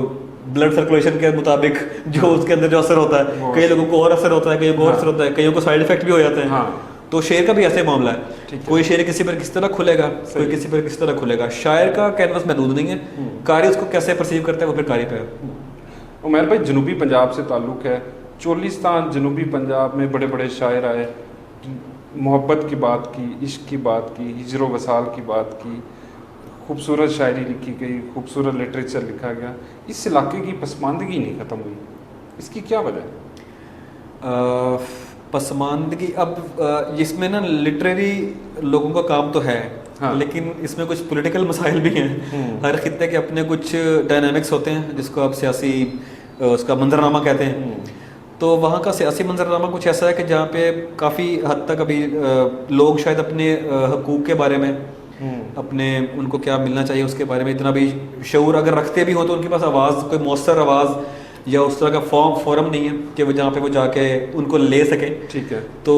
B: بلڈ سرکولیشن کے مطابق جو اس کے اندر جو اثر ہوتا ہے, کئی لوگوں کو اور اثر ہوتا ہے, کئی کو اور اثر ہوتا ہے, کئیوں کو سائڈ افیکٹ بھی ہو جاتے ہیں. تو شعر کا بھی ایسے معاملہ ہے, کوئی شعر کسی پر کس طرح کھلے گا, کوئی کسی پر کس طرح کھلے گا. شاعر کا کینوس محدود نہیں ہے, قاری اس کو کیسے پرسیو کرتا ہے وہ پھر قاری پہ ہے.
A: عمیر بھائی, جنوبی پنجاب سے تعلق ہے, چولیستان جنوبی پنجاب میں بڑے بڑے شاعر آئے, محبت کی بات کی, عشق کی بات کی, ہجر و وصال کی بات کی, خوبصورت شاعری لکھی گئی, خوبصورت لٹریچر لکھا گیا. اس علاقے کی پسماندگی نہیں ختم ہوئی, اس کی کیا وجہ ہے؟
B: پسماندگی, اب اس میں نا لٹریری لوگوں کا کام تو ہے, لیکن اس میں کچھ پولیٹیکل مسائل بھی ہیں. ہر خطے کے اپنے کچھ ڈائنامکس ہوتے ہیں, جس کو آپ سیاسی اس کا منظرنامہ کہتے ہیں. تو وہاں کا سیاسی منظرنامہ کچھ ایسا ہے کہ جہاں پہ کافی حد تک ابھی لوگ شاید اپنے حقوق کے بارے میں, اپنے ان کو کیا ملنا چاہیے اس کے بارے میں اتنا بھی شعور اگر رکھتے بھی ہوں, تو ان کے پاس آواز, کوئی مؤثر آواز یا اس طرح کا فورم نہیں ہے کہ وہ جہاں پہ وہ جا کے ان کو لے سکیں.
A: ٹھیک ہے.
B: تو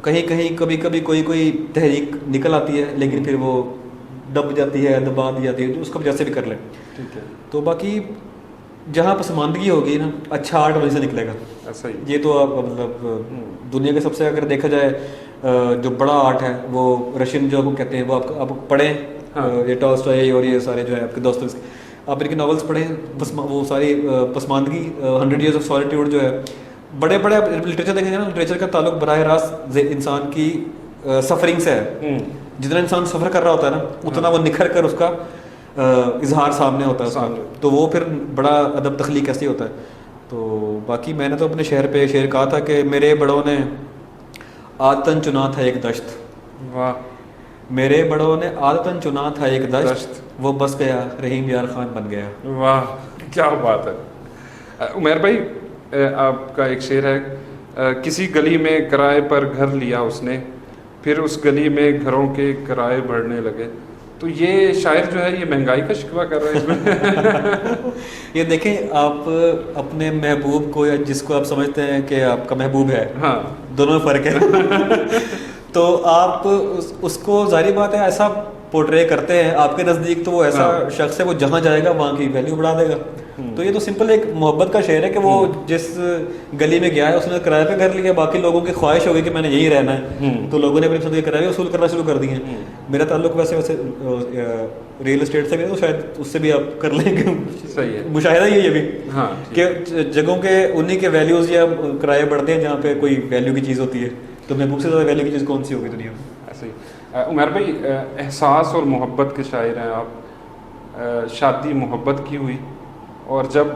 B: کہیں کہیں کبھی کبھی کوئی تحریک نکل آتی ہے, لیکن پھر وہ دب جاتی ہے, دبا دی جاتی ہے, تو اس کو جیسے بھی کر لیں.
A: ٹھیک ہے.
B: تو باقی جہاں پسماندگی ہوگی نا, اچھا آرٹ وہیں سے نکلے گا.
A: ایسا ہی.
B: یہ تو آپ مطلب دنیا کے سب سے اگر دیکھا جائے جو بڑا آرٹ ہے وہ رشین جو کہتے ہیں, وہ آپ پڑھیں, یہ ٹالسٹائی اور یہ سارے جو ہے آپ کے دوستوں, آپ ان کی ناولس پڑھیں, وہ ساری پسماندگی 100 Years of Solitude جو ہے, بڑے لٹریچر دیکھیں گے نا, لٹریچر کا تعلق براہ راست انسان کی سفرنگ سے ہے. جتنا انسان سفر کر رہا ہوتا ہے نا اتنا وہ نکھر کر اس کا اظہار سامنے ہوتا ہے اس کا, تو وہ پھر بڑا ادب تخلیق ایسے ہوتا ہے. تو باقی میں نے تو اپنے شہر پہ شعر کہا تھا کہ میرے بڑوں نے عادتاً چنا تھا ایک دشت,
A: واہ,
B: میرے بڑوں نے عادتاً چنا تھا ایک دشت, وہ بس گیا رحیم یار خان بن گیا.
A: واہ کیا بات ہے. عمیر بھائی آپ کا ایک شعر ہے, کسی گلی میں کرائے پر گھر لیا اس نے, پھر اس گلی میں گھروں کے کرائے بڑھنے لگے. تو یہ شاعر جو ہے یہ مہنگائی کا شکوہ کر رہا ہے اس میں.
B: یہ دیکھیں آپ اپنے محبوب کو یا جس کو آپ سمجھتے ہیں کہ آپ کا محبوب ہے,
A: ہاں
B: دونوں میں فرق ہے. تو آپ اس کو ظاہری بات ہے ایسا پورٹرے کرتے ہیں آپ کے نزدیک, تو وہ ایسا شخص ہے وہ جہاں جائے گا وہاں کی ویلیو بڑھا دے گا. تو یہ تو سمپل ایک محبت کا شعر ہے کہ وہ جس گلی میں گیا ہے اس نے کرائے پہ گھر لیا, باقی لوگوں کی خواہش ہوگی کہ میں نے یہی رہنا ہے, تو لوگوں نے اپنے پسند کے کرائے وصول کرنا شروع کر دیے ہیں. میرا تعلق ویسے ریئل اسٹیٹ سے بھی ہے, تو شاید اس سے بھی آپ کر لیں گے.
A: صحیح ہے,
B: مشاہدہ یہی ہے بھی
A: ہاں
B: کہ جگہوں کے انہی کے ویلیوز یا کرائے بڑھتے ہیں جہاں پہ کوئی ویلیو کی چیز ہوتی ہے. تو محبوب سے زیادہ ویلیو کی چیز کون سی ہوگی دنیا میں؟
A: ایسے ہی. عمیر بھائی احساس اور محبت کے شاعر ہیں آپ. شادی محبت کی ہوئی, اور جب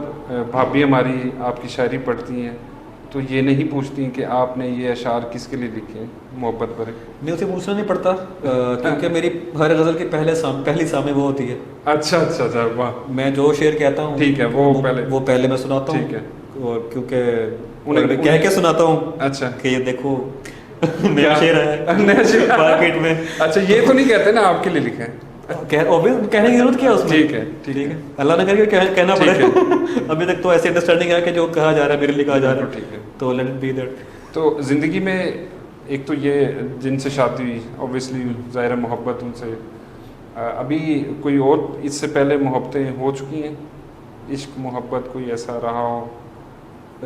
A: بھابھی ہماری آپ کی شاعری پڑھتی ہیں تو یہ نہیں پوچھتی کہ آپ نے یہ اشعار کس کے لیے لکھے ہیں محبت پر.
B: نہیں, اسے پوچھنا نہیں پڑتا کیونکہ میری ہر غزل کی پہلی سامع وہ ہوتی ہے.
A: اچھا اچھا اچھا, واہ.
B: میں جو شعر کہتا ہوں
A: ٹھیک ہے, وہ
B: پہلے میں سناتا ہوں.
A: ٹھیک ہے,
B: اور کیونکہ کہہ کے سناتا ہوں
A: اچھا
B: کہ یہ دیکھو نیا شعر ہے مارکیٹ میں.
A: اچھا, یہ تو نہیں کہتے نا آپ کے لیے لکھے ہیں,
B: کہنے کی ضرورت کیا اس میں.
A: ٹھیک ہے
B: ٹھیک ہے, اللہ نہ کرے کہ کہنا پڑے. ابھی تک تو ایسی انڈرسٹینڈنگ ہے کہ جو کہا جا رہا ہے میرے لیے کہا جا رہا ہے,
A: ٹھیک ہے,
B: تو لیٹ اٹ بی دیٹ.
A: تو زندگی میں ایک تو یہ جن سے شادی ہوئی اوبیسلی ظاہر محبت ان سے, ابھی کوئی اور اس سے پہلے محبتیں ہو چکی ہیں, عشق محبت کوئی ایسا رہا ہو؟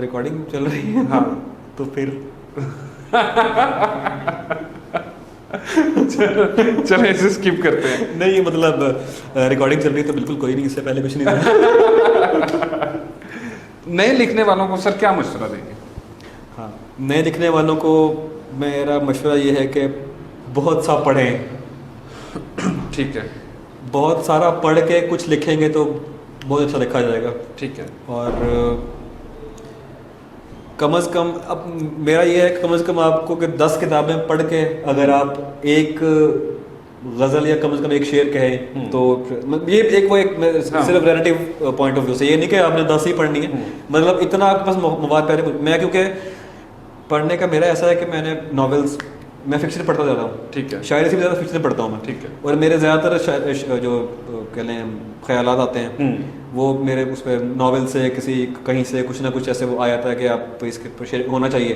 B: ریکارڈنگ چل رہی ہے
A: ہاں,
B: تو پھر
A: چلیں اسے اسکپ کرتے ہیں.
B: نہیں مطلب ریکارڈنگ چل رہی تو بالکل کوئی نہیں, اس سے پہلے کچھ نہیں تھا.
A: نئے لکھنے والوں کو سر کیا مشورہ دیں گے؟
B: ہاں, نئے لکھنے والوں کو میرا مشورہ یہ ہے کہ بہت سا پڑھیں.
A: ٹھیک ہے,
B: بہت سارا پڑھ کے کچھ لکھیں گے تو بہت اچھا لکھا جائے گا.
A: ٹھیک ہے,
B: اور کم از کم اب میرا یہ ہے کہ کم از کم آپ کو کہ 10 کتابیں پڑھ کے اگر آپ ایک غزل یا کم از کم ایک شعر کہیں تو یہ ایک صرف ریلیٹیو پوائنٹ آف ویو سے, یہ نہیں کہ آپ نے 10 ہی پڑھنی ہے, مطلب اتنا آپ کے پاس مواد پہلے. میں کیونکہ پڑھنے کا میرا ایسا ہے کہ میں نے ناولس, میں فکشن پڑھتا جاتا ہوں.
A: ٹھیک ہے,
B: شاعری سے بھی زیادہ فکشن پڑھتا ہوں میں.
A: ٹھیک ہے,
B: اور میرے زیادہ تر جو کہہ لیں خیالات آتے ہیں وہ میرے اس پہ ناول سے کہیں سے کچھ نہ کچھ ایسے وہ آ جاتا ہے کہ آپ اس کے شعر ہونا چاہیے.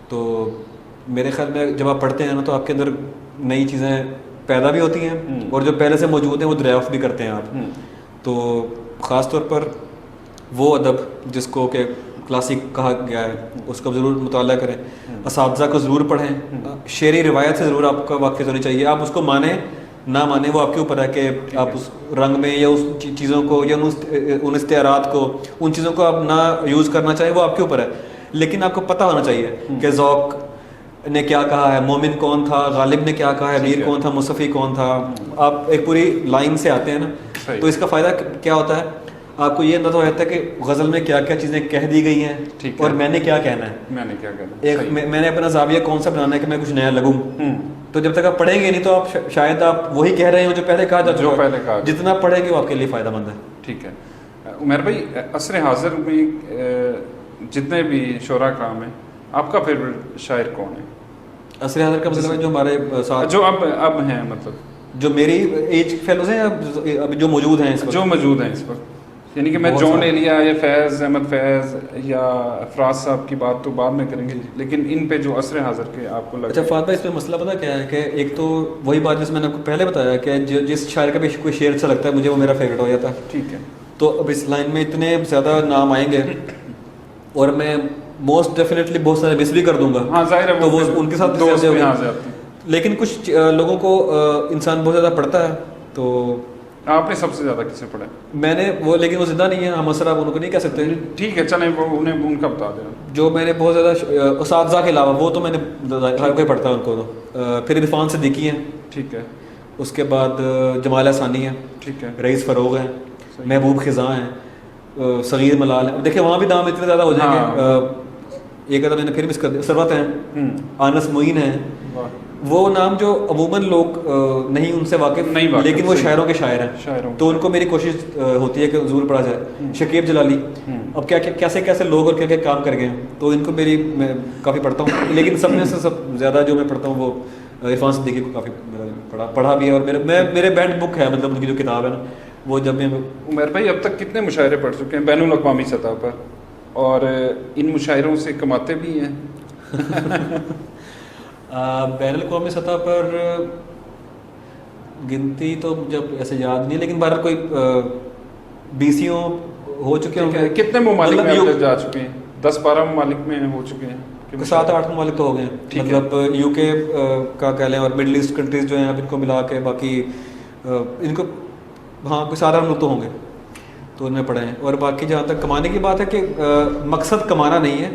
B: تو میرے خیال میں جب آپ پڑھتے ہیں نا تو آپ کے اندر نئی چیزیں پیدا بھی ہوتی ہیں, اور جو پہلے سے موجود ہیں وہ دریافت بھی کرتے ہیں آپ. تو خاص طور پر وہ ادب جس کو کہ کلاسک کہا گیا ہے اس کو ضرور مطالعہ کریں, اساتذہ کو ضرور پڑھیں, شعری روایت سے ضرور آپ کا واقف ہونی چاہیے. آپ اس کو مانیں نہ مانیں وہ آپ کے اوپر ہے کہ آپ اس رنگ میں یا اس چیزوں کو یا ان استعارات کو ان چیزوں کو آپ نہ یوز کرنا چاہیں, وہ آپ کے اوپر ہے. لیکن آپ کو پتہ ہونا چاہیے کہ ذوق نے کیا کہا ہے, مومن کون تھا, غالب نے کیا کہا ہے, میر کون تھا, مصطفی کون تھا. آپ ایک پوری لائن سے آتے ہیں نا, تو اس کا فائدہ کیا ہوتا ہے, آپ کو یہ اندازہ رہتا ہے کہ غزل میں کیا کیا چیزیں کہہ دی گئی ہیں اور میں نے کیا کہنا ہے, میں نے اپنا زاویہ کون سا بنانا ہے کہ میں کچھ نیا لگوں. تو جب تک آپ پڑھیں گے نہیں تو آپ شاید آپ وہی کہہ رہے ہوں جو پہلے کہا جا چکا ہے. جتنا پڑھیں گے وہ آپ کے لیے فائدہ مند ہے.
A: ٹھیک ہے. عمیر بھائی عصر حاضر میں جتنے بھی شعراء کرام ہیں آپ کا فیوریٹ شاعر کون ہے؟
B: عصر حاضر کا مطلب ہے جو ہمارے ساتھ
A: جو اب ہیں, مطلب
B: جو میری ایج فیلوز ہیں اب جو موجود ہیں اس وقت,
A: جو موجود ہیں اس وقت, یعنی کہ میں جون ایلیا یا فیض احمد فیض یا افراز صاحب کی بات تو بعد میں کریں گے, لیکن ان پہ جو عصر حاضر کے آپ کو لگتا ہے.
B: اچھا فہد بھائی, اس میں مسئلہ پتہ کیا ہے کہ ایک تو وہی بات جس میں نے آپ کو پہلے بتایا کہ جس شاعر کا بھی کوئی شعر اچھا لگتا ہے مجھے وہ میرا فیوریٹ ہو جاتا ہے.
A: ٹھیک ہے.
B: تو اب اس لائن میں اتنے زیادہ نام آئیں گے اور میں موسٹ ڈیفینیٹلی بہت سارے مس بھی کر دوں گا.
A: ہاں ظاہر ہے,
B: تو وہ ان کے ساتھ
A: دوست.
B: لیکن کچھ لوگوں کو انسان بہت زیادہ پڑھتا ہے تو
A: آپ نے سب سے زیادہ کسے پڑھا ہے؟
B: میں نے وہ، لیکن وہ زندہ نہیں ہے، ہم اثر آپ ان کو نہیں کہہ سکتے.
A: ٹھیک ہے چلیں وہ انہیں ان کا بتا دیں.
B: جو میں نے بہت زیادہ اساتذہ کے علاوہ وہ تو میں نے ہر کوئی پڑھتا ہے ان کو. تو پھر عرفان صدیقی ہیں.
A: ٹھیک ہے.
B: اس کے بعد جمال احسانی ہیں.
A: ٹھیک ہے.
B: رئیس فروغ ہیں. محبوب خزاں ہیں. صغیر ملال ہیں. دیکھیں وہاں بھی نام اتنے زیادہ ہو جائیں گے. ایک ادا میں نے پھر مس کر دیا، ثروت ہیں. انس معین ہیں. وہ نام جو عموماً لوگ نہیں ان سے واقف، لیکن وہ شاعروں کے شاعر ہیں، تو ان کو میری کوشش ہوتی ہے کہ حضور پڑھا جائے. شکیب جلالی، اب کیسے کیسے لوگ اور کیا کیا کام کر گئے ہیں، تو ان کو میں کافی پڑھتا ہوں. لیکن سب میں سے سب زیادہ جو میں پڑھتا ہوں وہ عرفان صدیقی کو کافی پڑھا بھی ہے. اور میرے بینڈ بک ہے، مطلب ان کی جو کتاب ہے نا وہ جب میں.
A: عمر بھائی اب تک کتنے مشاعرے پڑھ چکے ہیں بین الاقوامی سطح پر، اور ان مشاعروں سے کماتے بھی ہیں؟
B: بین الاقوامی سطح پر گنتی تو جب ایسے یاد نہیں، لیکن بہرحال کوئی 20 ہو چکے ہیں.
A: کتنے ممالک میں آپ جا چکے ہیں؟ 10-12 ممالک میں ہو چکے ہیں.
B: 7-8 ممالک تو ہو گئے ہیں، مطلب یو کے کا کہہ لیں، اور مڈل ایسٹ کنٹریز جو ہیں اب ان کو ملا کے باقی ان کو ہاں کوئی 7-8 ملک تو ہوں گے، تو ان میں پڑھے ہیں. اور باقی جہاں تک کمانے کی بات ہے کہ مقصد کمانا نہیں ہے،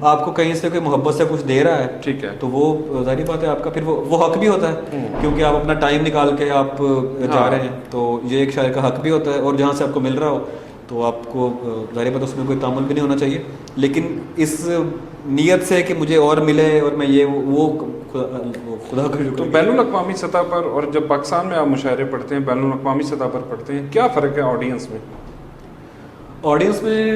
B: آپ کو کہیں سے کوئی محبت سے کچھ دے رہا ہے،
A: ٹھیک ہے، تو
B: وہ ظاہری بات ہے آپ کا پھر وہ حق بھی ہوتا ہے، کیونکہ آپ اپنا ٹائم نکال کے آپ جا رہے ہیں، تو یہ ایک شاعر کا حق بھی ہوتا ہے. اور جہاں سے آپ کو مل رہا ہو تو آپ کو ظاہر بات اس میں کوئی تعامل بھی نہیں ہونا چاہیے، لیکن اس نیت سے کہ مجھے اور ملے اور میں یہ وہ خدا کا شکر.
A: تو بین الاقوامی سطح پر اور جب پاکستان میں آپ مشاعرے پڑھتے ہیں، بین الاقوامی سطح پر پڑھتے ہیں، کیا فرق ہے آڈینس میں؟
B: آڈینس میں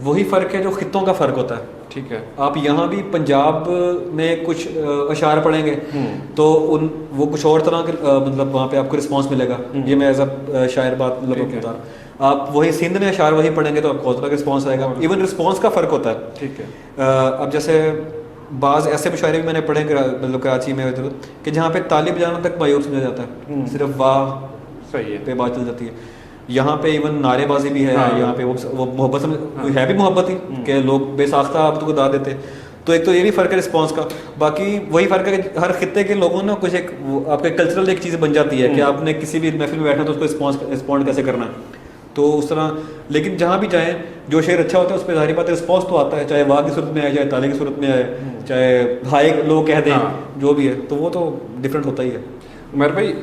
B: وہی فرق ہے جو خطوں کا فرق ہوتا ہے.
A: ٹھیک ہے.
B: آپ یہاں بھی پنجاب میں کچھ اشعار پڑھیں گے تو وہ کچھ اور طرح کے مطلب وہاں پہ آپ کو رسپانس ملے گا. یہ میں ایز اے شاعر بات مطلب بتا رہا ہوں. آپ وہی سندھ میں اشعار وہی پڑھیں گے تو آپ کو اس طرح کا رسپانس آئے گا. ایون رسپانس کا فرق ہوتا ہے.
A: ٹھیک ہے.
B: اب جیسے بعض ایسے مشاعرے بھی میں نے پڑھے مطلب کراچی میں ادھر کہ جہاں پہ طالب جانا تک مایوب سمجھا جاتا ہے، صرف واہ
A: صحیح ہے
B: پہ بات چل جاتی ہے. یہاں پہ ایون نعرے بازی بھی ہے، یہاں پہ وہ محبت ہے بھی محبت ہی کہ لوگ بے ساختہ آپ کو دا دیتے. تو ایک تو یہ بھی فرق ہے رسپانس کا. باقی وہی فرق ہے کہ ہر خطے کے لوگوں نے کچھ ایک آپ کا کلچرل ایک چیز بن جاتی ہے کہ آپ نے کسی بھی محفل میں بیٹھنا تو اس کو رسپونڈ کیسے کرنا ہے. تو اس طرح لیکن جہاں بھی جائیں جو شعر اچھا ہوتا ہے اس پہ ظاہری بات ہے رسپانس تو آتا ہے، چاہے واہ کی صورت میں آئے، چاہے تالے کی صورت میں آئے، چاہے ہائے لوگ کہہ دیں، جو بھی ہے تو وہ تو ڈفرینٹ ہوتا ہی ہے.
A: عمر بھائی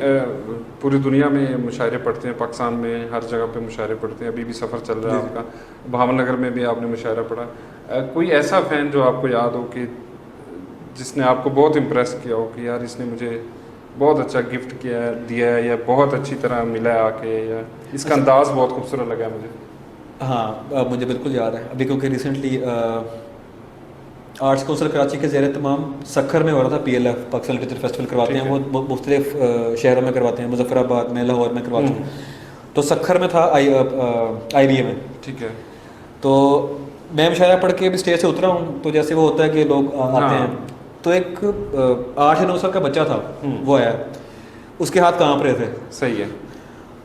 A: پوری دنیا میں مشاعرے پڑھتے ہیں، پاکستان میں ہر جگہ پہ مشاعرے پڑھتے ہیں، ابھی بھی سفر چل رہا ہے آپ کا، بھاون نگر میں بھی آپ نے مشاعرہ پڑھا. کوئی ایسا فین جو آپ کو یاد ہو کہ جس نے آپ کو بہت امپریس کیا ہو کہ یار اس نے مجھے بہت اچھا گفٹ دیا ہے، یا بہت اچھی طرح ملا آ کے، یا اس کا انداز بہت خوبصورت لگا مجھے؟
B: ہاں مجھے بالکل یاد ہے ابھی، کیونکہ ریسنٹلی آرٹس کونسل کراچی کے زیر اہتمام سکھر میں ہو رہا تھا PLF پاکستان لٹریچر فیسٹیول کرواتے ہیں، وہ مختلف شہروں میں کرواتے ہیں، مظفر آباد میں، لاہور میں کرواتے ہیں. تو سکھر میں تھا IBA میں.
A: ٹھیک ہے.
B: تو میں مشاعرہ پڑھ کے بھی اسٹیج سے اترا ہوں، تو جیسے وہ ہوتا ہے کہ لوگ آتے ہیں، تو ایک 8 یا 9 سال کا بچہ تھا، وہ آیا، اس کے ہاتھ کانپ رہے تھے.
A: صحیح ہے.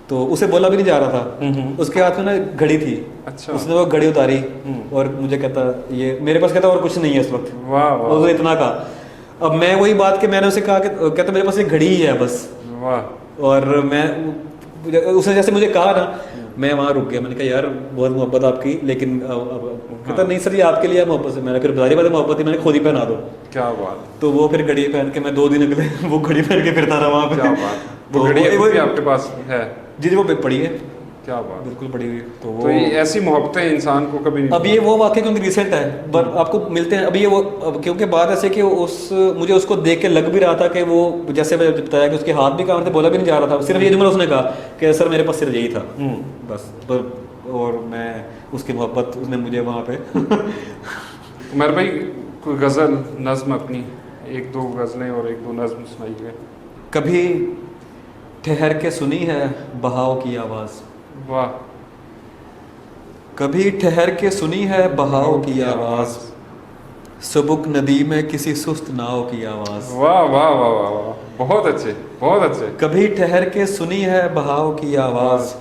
B: تو اسے بولا بھی نہیں جا رہا تھا، اس کے ہاتھ میں نا گھڑی تھی. اچھا. اس نے وہ گھڑی اتاری اور مجھے کہتا یہ میرے پاس، کہتا اور کچھ نہیں ہے اس وقت. واہ. اتنا کہا. اب میں وہی بات کہ میں نے اسے کہا کہ کہتا میرے پاس ایک گھڑی ہی ہے بس.
A: واہ.
B: اور میں اس نے جیسے مجھے کہا نا میں وہاں رک گیا. میں نے کہا یار بہت محبت آپ کی، لیکن کہتا نہیں سر یہ آپ کے لیے محبت سے. میں نے پھر بظاہر بات محبت ہی میں نے خود ہی پہنا دو.
A: کیا بات.
B: تو وہ پھر گھڑی پہن کے میں 2 دن اگلے وہ گھڑی پہن کے پھرتا رہا وہاں پہ.
A: کیا بات. وہ گھڑی آپ کے پاس ہے؟
B: جی وہ پڑی ہے.
A: کیا بات.
B: بالکل پڑی ہوئی.
A: تو ایسی محبتیں انسان کو کبھی نہیں.
B: اب یہ وہ واقعہ کیونکہ ریسنٹ ہے، بٹ آپ کو ملتے ہیں. ابھی یہ وہ کیونکہ بات ایسے کہ مجھے اس کو دیکھ کے لگ بھی رہا تھا کہ وہ جیسے میں بتایا کہ اس کے ہاتھ بھی کام تھے، بولا بھی نہیں جا رہا تھا. صرف یہ جملہ اس نے کہا کہ سر میرے پاس صرف یہی تھا بس. اور میں اس کی محبت اس نے مجھے وہاں پہ.
A: عمر بھائی کوئی غزل نظم اپنی 1-2 غزلیں اور 1-2 نظم سنائیے.
B: کبھی ٹھہر کے سنی ہے بہاؤ کی آواز.
A: واہ.
B: کبھی ٹھہر کے سنی ہے بہاؤ کی آواز، سبک ندی میں کسی سست ناؤ کی آواز.
A: واہ واہ واہ واہ. بہت اچھے بہت اچھے.
B: کبھی ٹھہر کے سنی ہے بہاؤ کی آواز،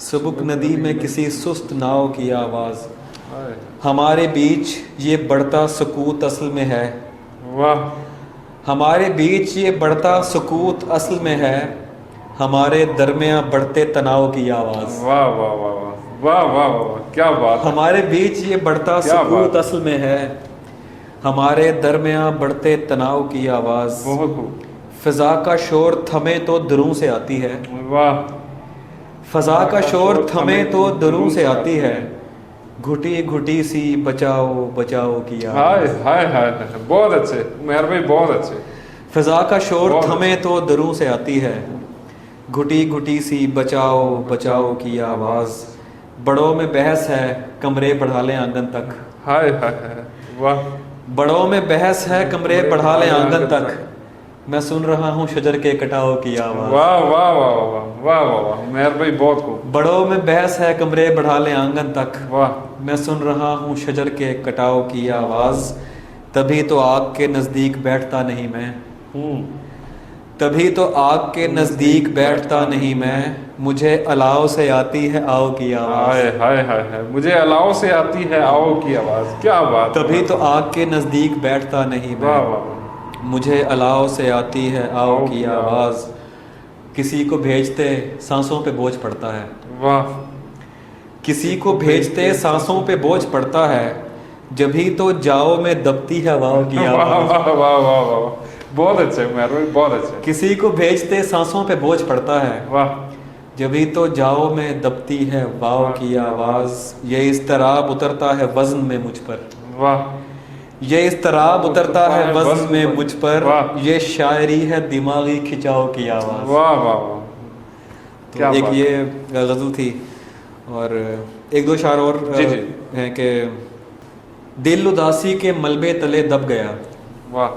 B: سبک ندی میں کسی سست ناؤ کی آواز. ہمارے بیچ یہ بڑھتا سکوت اصل میں ہے.
A: واہ.
B: ہمارے بیچ یہ بڑھتا سکوت اصل میں ہے، ہمارے درمیاں بڑھتے تناؤ کی آواز.
A: واہ واہ واہ واہ واہ واہ واہ کیا بات ہے.
B: ہمارے بیچ یہ بڑھتا سکوت اصل میں ہے, ہمارے درمیاں بڑھتے تناؤ کی آواز.
A: بہت خوب.
B: فضا کا شور تھمے تو دروں سے آتی ہے.
A: واہ.
B: فضا کا شور تھمے تو دروں سے آتی ہے, گھٹی گھٹی سی بچاؤ بچاؤ کی
A: ہائے
B: آواز.
A: ہائے ہائے. بہت اچھے مہر بھائی, بہت اچھے.
B: فضا کا شور تھمے تو دروں سے آتی ہے, گھٹی گھٹی سی بچاؤ بچاؤ کی آواز. بڑوں میں بحث ہے کمرے بڑھا لیں آنگن تک.
A: ہائے ہائے ہائے. واہ.
B: بڑوں میں بحث ہے کمرے بڑھا لیں آنگن تک, میں سن رہا ہوں شجر کے کٹاؤ کی آواز.
A: واہ واہ واہ واہ واہ واہ واہ مہر بھائی بہت خوب.
B: بڑوں میں بحث ہے کمرے بڑھا لیں آنگن تک,
A: واہ.
B: میں سن رہا ہوں شجر کے کٹاؤ کی آواز. تبھی تو آگ کے نزدیک بیٹھتا نہیں میں, تبھی تو آگ کے نزدیک بیٹھتا نہیں میں, مجھے الاؤ سے آتی ہے آؤ کی آواز.
A: ہائے ہائے ہائے. مجھے الاؤ سے آتی ہے آؤ کی آواز. کیا بات.
B: تبھی تو آگ کے نزدیک بیٹھتا نہیں میں,
A: واہ واہ.
B: مجھے الاؤ سے آتی ہے آؤ کی آواز. کسی کو بھیجتے سانسوں پہ بوجھ پڑتا ہے.
A: واہ.
B: کسی کو بھیجتے سانسوں پہ بوجھ پڑتا ہے, جبھی تو جاؤ میں دبتی ہے واؤ کی
A: واہ
B: آواز.
A: واہ واہ واہ واہ. بہت اچھے مہر بھائی, بہت اچھے.
B: کسی کو بھیجتے سانسوں پہ بوجھ پڑتا ہے,
A: واہ.
B: جبھی تو جاؤ میں دبتی ہے واؤ کی آواز. یہ اضطراب اترتا ہے وزن میں مجھ پر.
A: واہ.
B: یہ اضطراب اترتا ہے وزن میں مجھ پر, یہ شاعری ہے دماغی کھچاؤ کی آواز.
A: واہ واہ واہ.
B: تو ایک یہ غزل تھی, اور ایک دو شعر اور ہیں کہ دل اداسی کے ملبے تلے دب گیا.
A: واہ.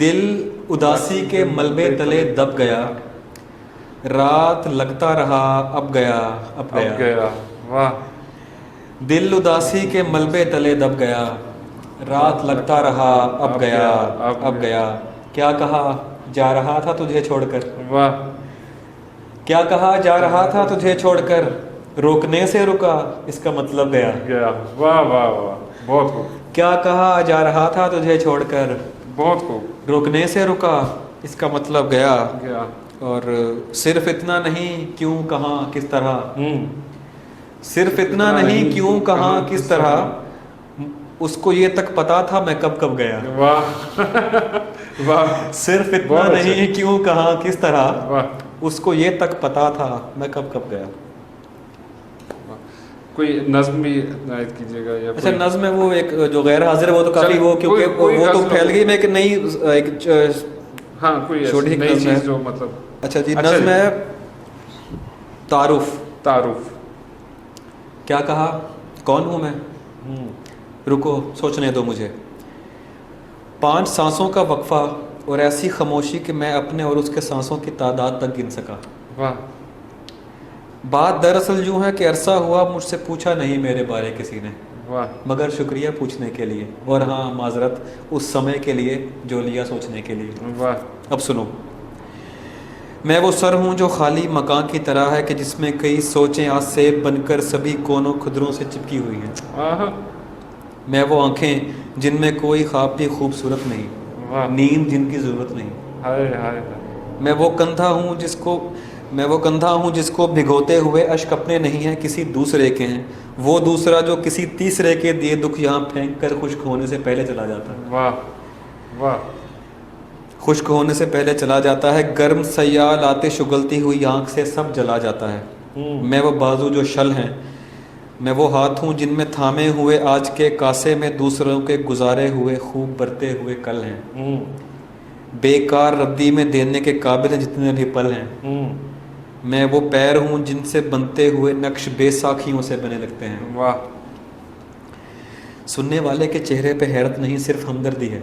B: دل اداسی کے ملبے تلے دب گیا, رات لگتا رہا اب گیا اب گیا.
A: واہ.
B: دل اداسی کے ملبے تلے دب گیا, رات لگتا رہا اب گیا اب گیا. کیا کہا جا رہا تھا تجھے چھوڑ کر.
A: واہ.
B: کیا کہا جا رہا تھا تجھے چھوڑ کر, روکنے سے رکا اس کا مطلب گیا.
A: واہ واہ واہ. بہت خوب.
B: کیا کہا جا رہا تھا تجھے چھوڑ کر,
A: بہت خوب.
B: روکنے سے رکا اس کا مطلب گیا.
A: اور
B: صرف اتنا نہیں کیوں کہاں کس طرح, صرف اتنا نہیں کیوں کہاں کس طرح, اس کو یہ تک پتا تھا میں کب کب گیا.
A: واہ واہ.
B: صرف اتنا نہیں کیوں کہاں کس طرح, اس کو یہ تک پتا تھا میں کب کب گیا.
A: کوئی نظم بھی عنایت کیجیے گا. یا
B: اچھا نظم ہے وہ ایک جو غیر حاضر ہے, وہ تو کافی وہ کیونکہ وہ تو پھیل گئی. میں ایک نئی ایک
A: ہاں کوئی چھوٹی نئی چیز جو مطلب.
B: اچھا جی نظم ہے تعارف.
A: تعارف.
B: کیا کہا کون ہوں میں, رکو سوچنے دو مجھے. 5 سانسوں کا وقفہ اور ایسی خاموشی کہ میں اپنے اور اس کے سانسوں کی تعداد تک گن سکا.
A: واہ.
B: بات دراصل یوں ہے کہ عرصہ ہوا مجھ سے پوچھا نہیں میرے بارے کسی نے.
A: واہ.
B: مگر شکریہ پوچھنے کے لیے, اور ہاں معذرت اس سمے کے لیے جو لیا سوچنے کے لیے.
A: واہ.
B: اب سنو. میں وہ سر ہوں جو خالی مکان کی طرح ہے کہ جس میں کئی سوچیں آج سیب بن کر سبھی کونوں خدروں سے چپکی ہوئی ہیں. میں وہ آنکھیں جن میں کوئی خواب بھی خوبصورت نہیں, نیند جن کی ضرورت نہیں. میں وہ کندھا ہوں جس کو بھگوتے ہوئے اشک اپنے نہیں ہیں کسی دوسرے کے ہیں, وہ دوسرا جو کسی تیسرے کے دیے دکھ یہاں پھینک کر خشک ہونے سے پہلے چلا جاتا ہے.
A: واہ واہ. خشک
B: ہونے سے پہلے چلا جاتا ہے. گرم سیال آتے شگلتی ہوئی آنکھ سے سب جلا جاتا ہے. میں وہ بازو جو شل ہیں, میں وہ ہاتھ ہوں جن میں تھامے ہوئے آج کے کاسے میں دوسروں کے گزارے ہوئے خوب برتے ہوئے کل ہیں. بیکار ردی میں دینے کے قابل ہیں جتنے بھی پل ہیں. میں وہ پیر ہوں جن سے بنتے ہوئے نقش بے ساکھیوں سے بنے لگتے ہیں.
A: واہ.
B: سننے والے کے چہرے پہ حیرت نہیں صرف ہمدردی ہے.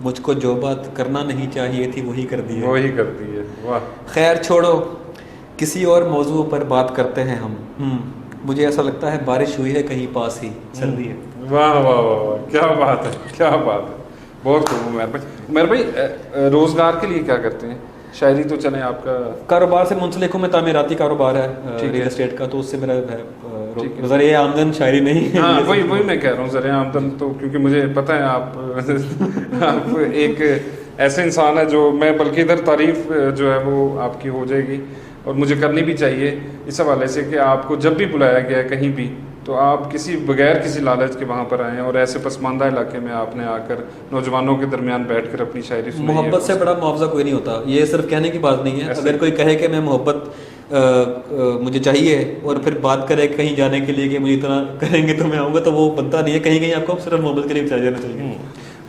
B: مجھ کو جو بات کرنا نہیں چاہیے تھی وہی کر دی ہے.
A: واہ.
B: خیر چھوڑو, کسی اور موضوع پر بات کرتے ہیں ہم. مجھے ایسا لگتا ہے بارش ہوئی ہے کہیں پاس ہی, سردی ہے.
A: واہ واہ واہ. کیا بات ہے, کیا بات ہے. بہت خوب. مہر بھائی روزگار کے لیے کیا کرتے ہیں؟ شاعری تو چلیں آپ کا
B: کاروبار سے منسلک ہوں میں, تعمیراتی کاروبار ہے ریل اسٹیٹ کا, تو اس سے میرا ذریعہ آمدن شاعری نہیں ہے.
A: ہاں وہی میں کہہ رہا ہوں ذریعہ آمدن, تو کیونکہ مجھے پتہ ہے آپ ایک ایسے انسان ہے جو میں بلکہ ادھر تعریف جو ہے وہ آپ کی ہو جائے گی اور مجھے کرنی بھی چاہیے اس حوالے سے کہ آپ کو جب بھی بلایا گیا ہے کہیں بھی تو آپ کسی بغیر کسی لالچ کے وہاں پر آئیں اور ایسے پسماندہ علاقے میں آپ نے آ کر نوجوانوں کے درمیان بیٹھ کر اپنی شاعری سنائی ہے.
B: محبت سے بڑا معاوضہ کوئی نہیں ہوتا. یہ صرف کہنے کی بات نہیں ہے. اگر کوئی کہے کہ میں محبت مجھے چاہیے اور پھر بات کرے کہیں جانے کے لیے کہ مجھے اتنا کریں گے تو میں آؤں گا تو وہ بنتا نہیں ہے. کہیں کہیں آپ کو صرف محبت کے لیے چاہیے جانا چاہیے.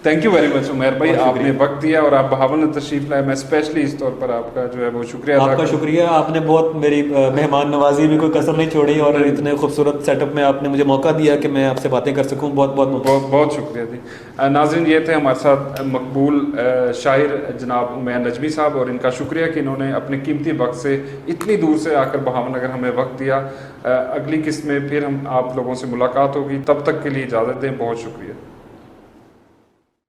A: Thank you very much Umair بھائی, آپ نے وقت دیا اور آپ بہاول میں تشریف لائے. میں اسپیشلی اس طور پر آپ کا جو ہے وہ شکریہ ادا
B: آپ کا شکریہ. آپ نے بہت میری مہمان نوازی میں کوئی کسر نہیں چھوڑی اور اتنے خوبصورت سیٹ اپ میں آپ نے مجھے موقع دیا کہ میں آپ سے باتیں کر سکوں. بہت بہت
A: بہت بہت شکریہ جی. ناظرین, یہ تھے ہمارے ساتھ مقبول شاعر جناب عمیر نجمی صاحب, اور ان کا شکریہ کہ انہوں نے اپنے قیمتی وقت سے اتنی دور سے آ کر بہاول نگر ہمیں وقت دیا. اگلی قسط میں پھر ہم آپ لوگوں سے ملاقات ہوگی. تب تک کے لیے اجازت دیں. بہت شکریہ.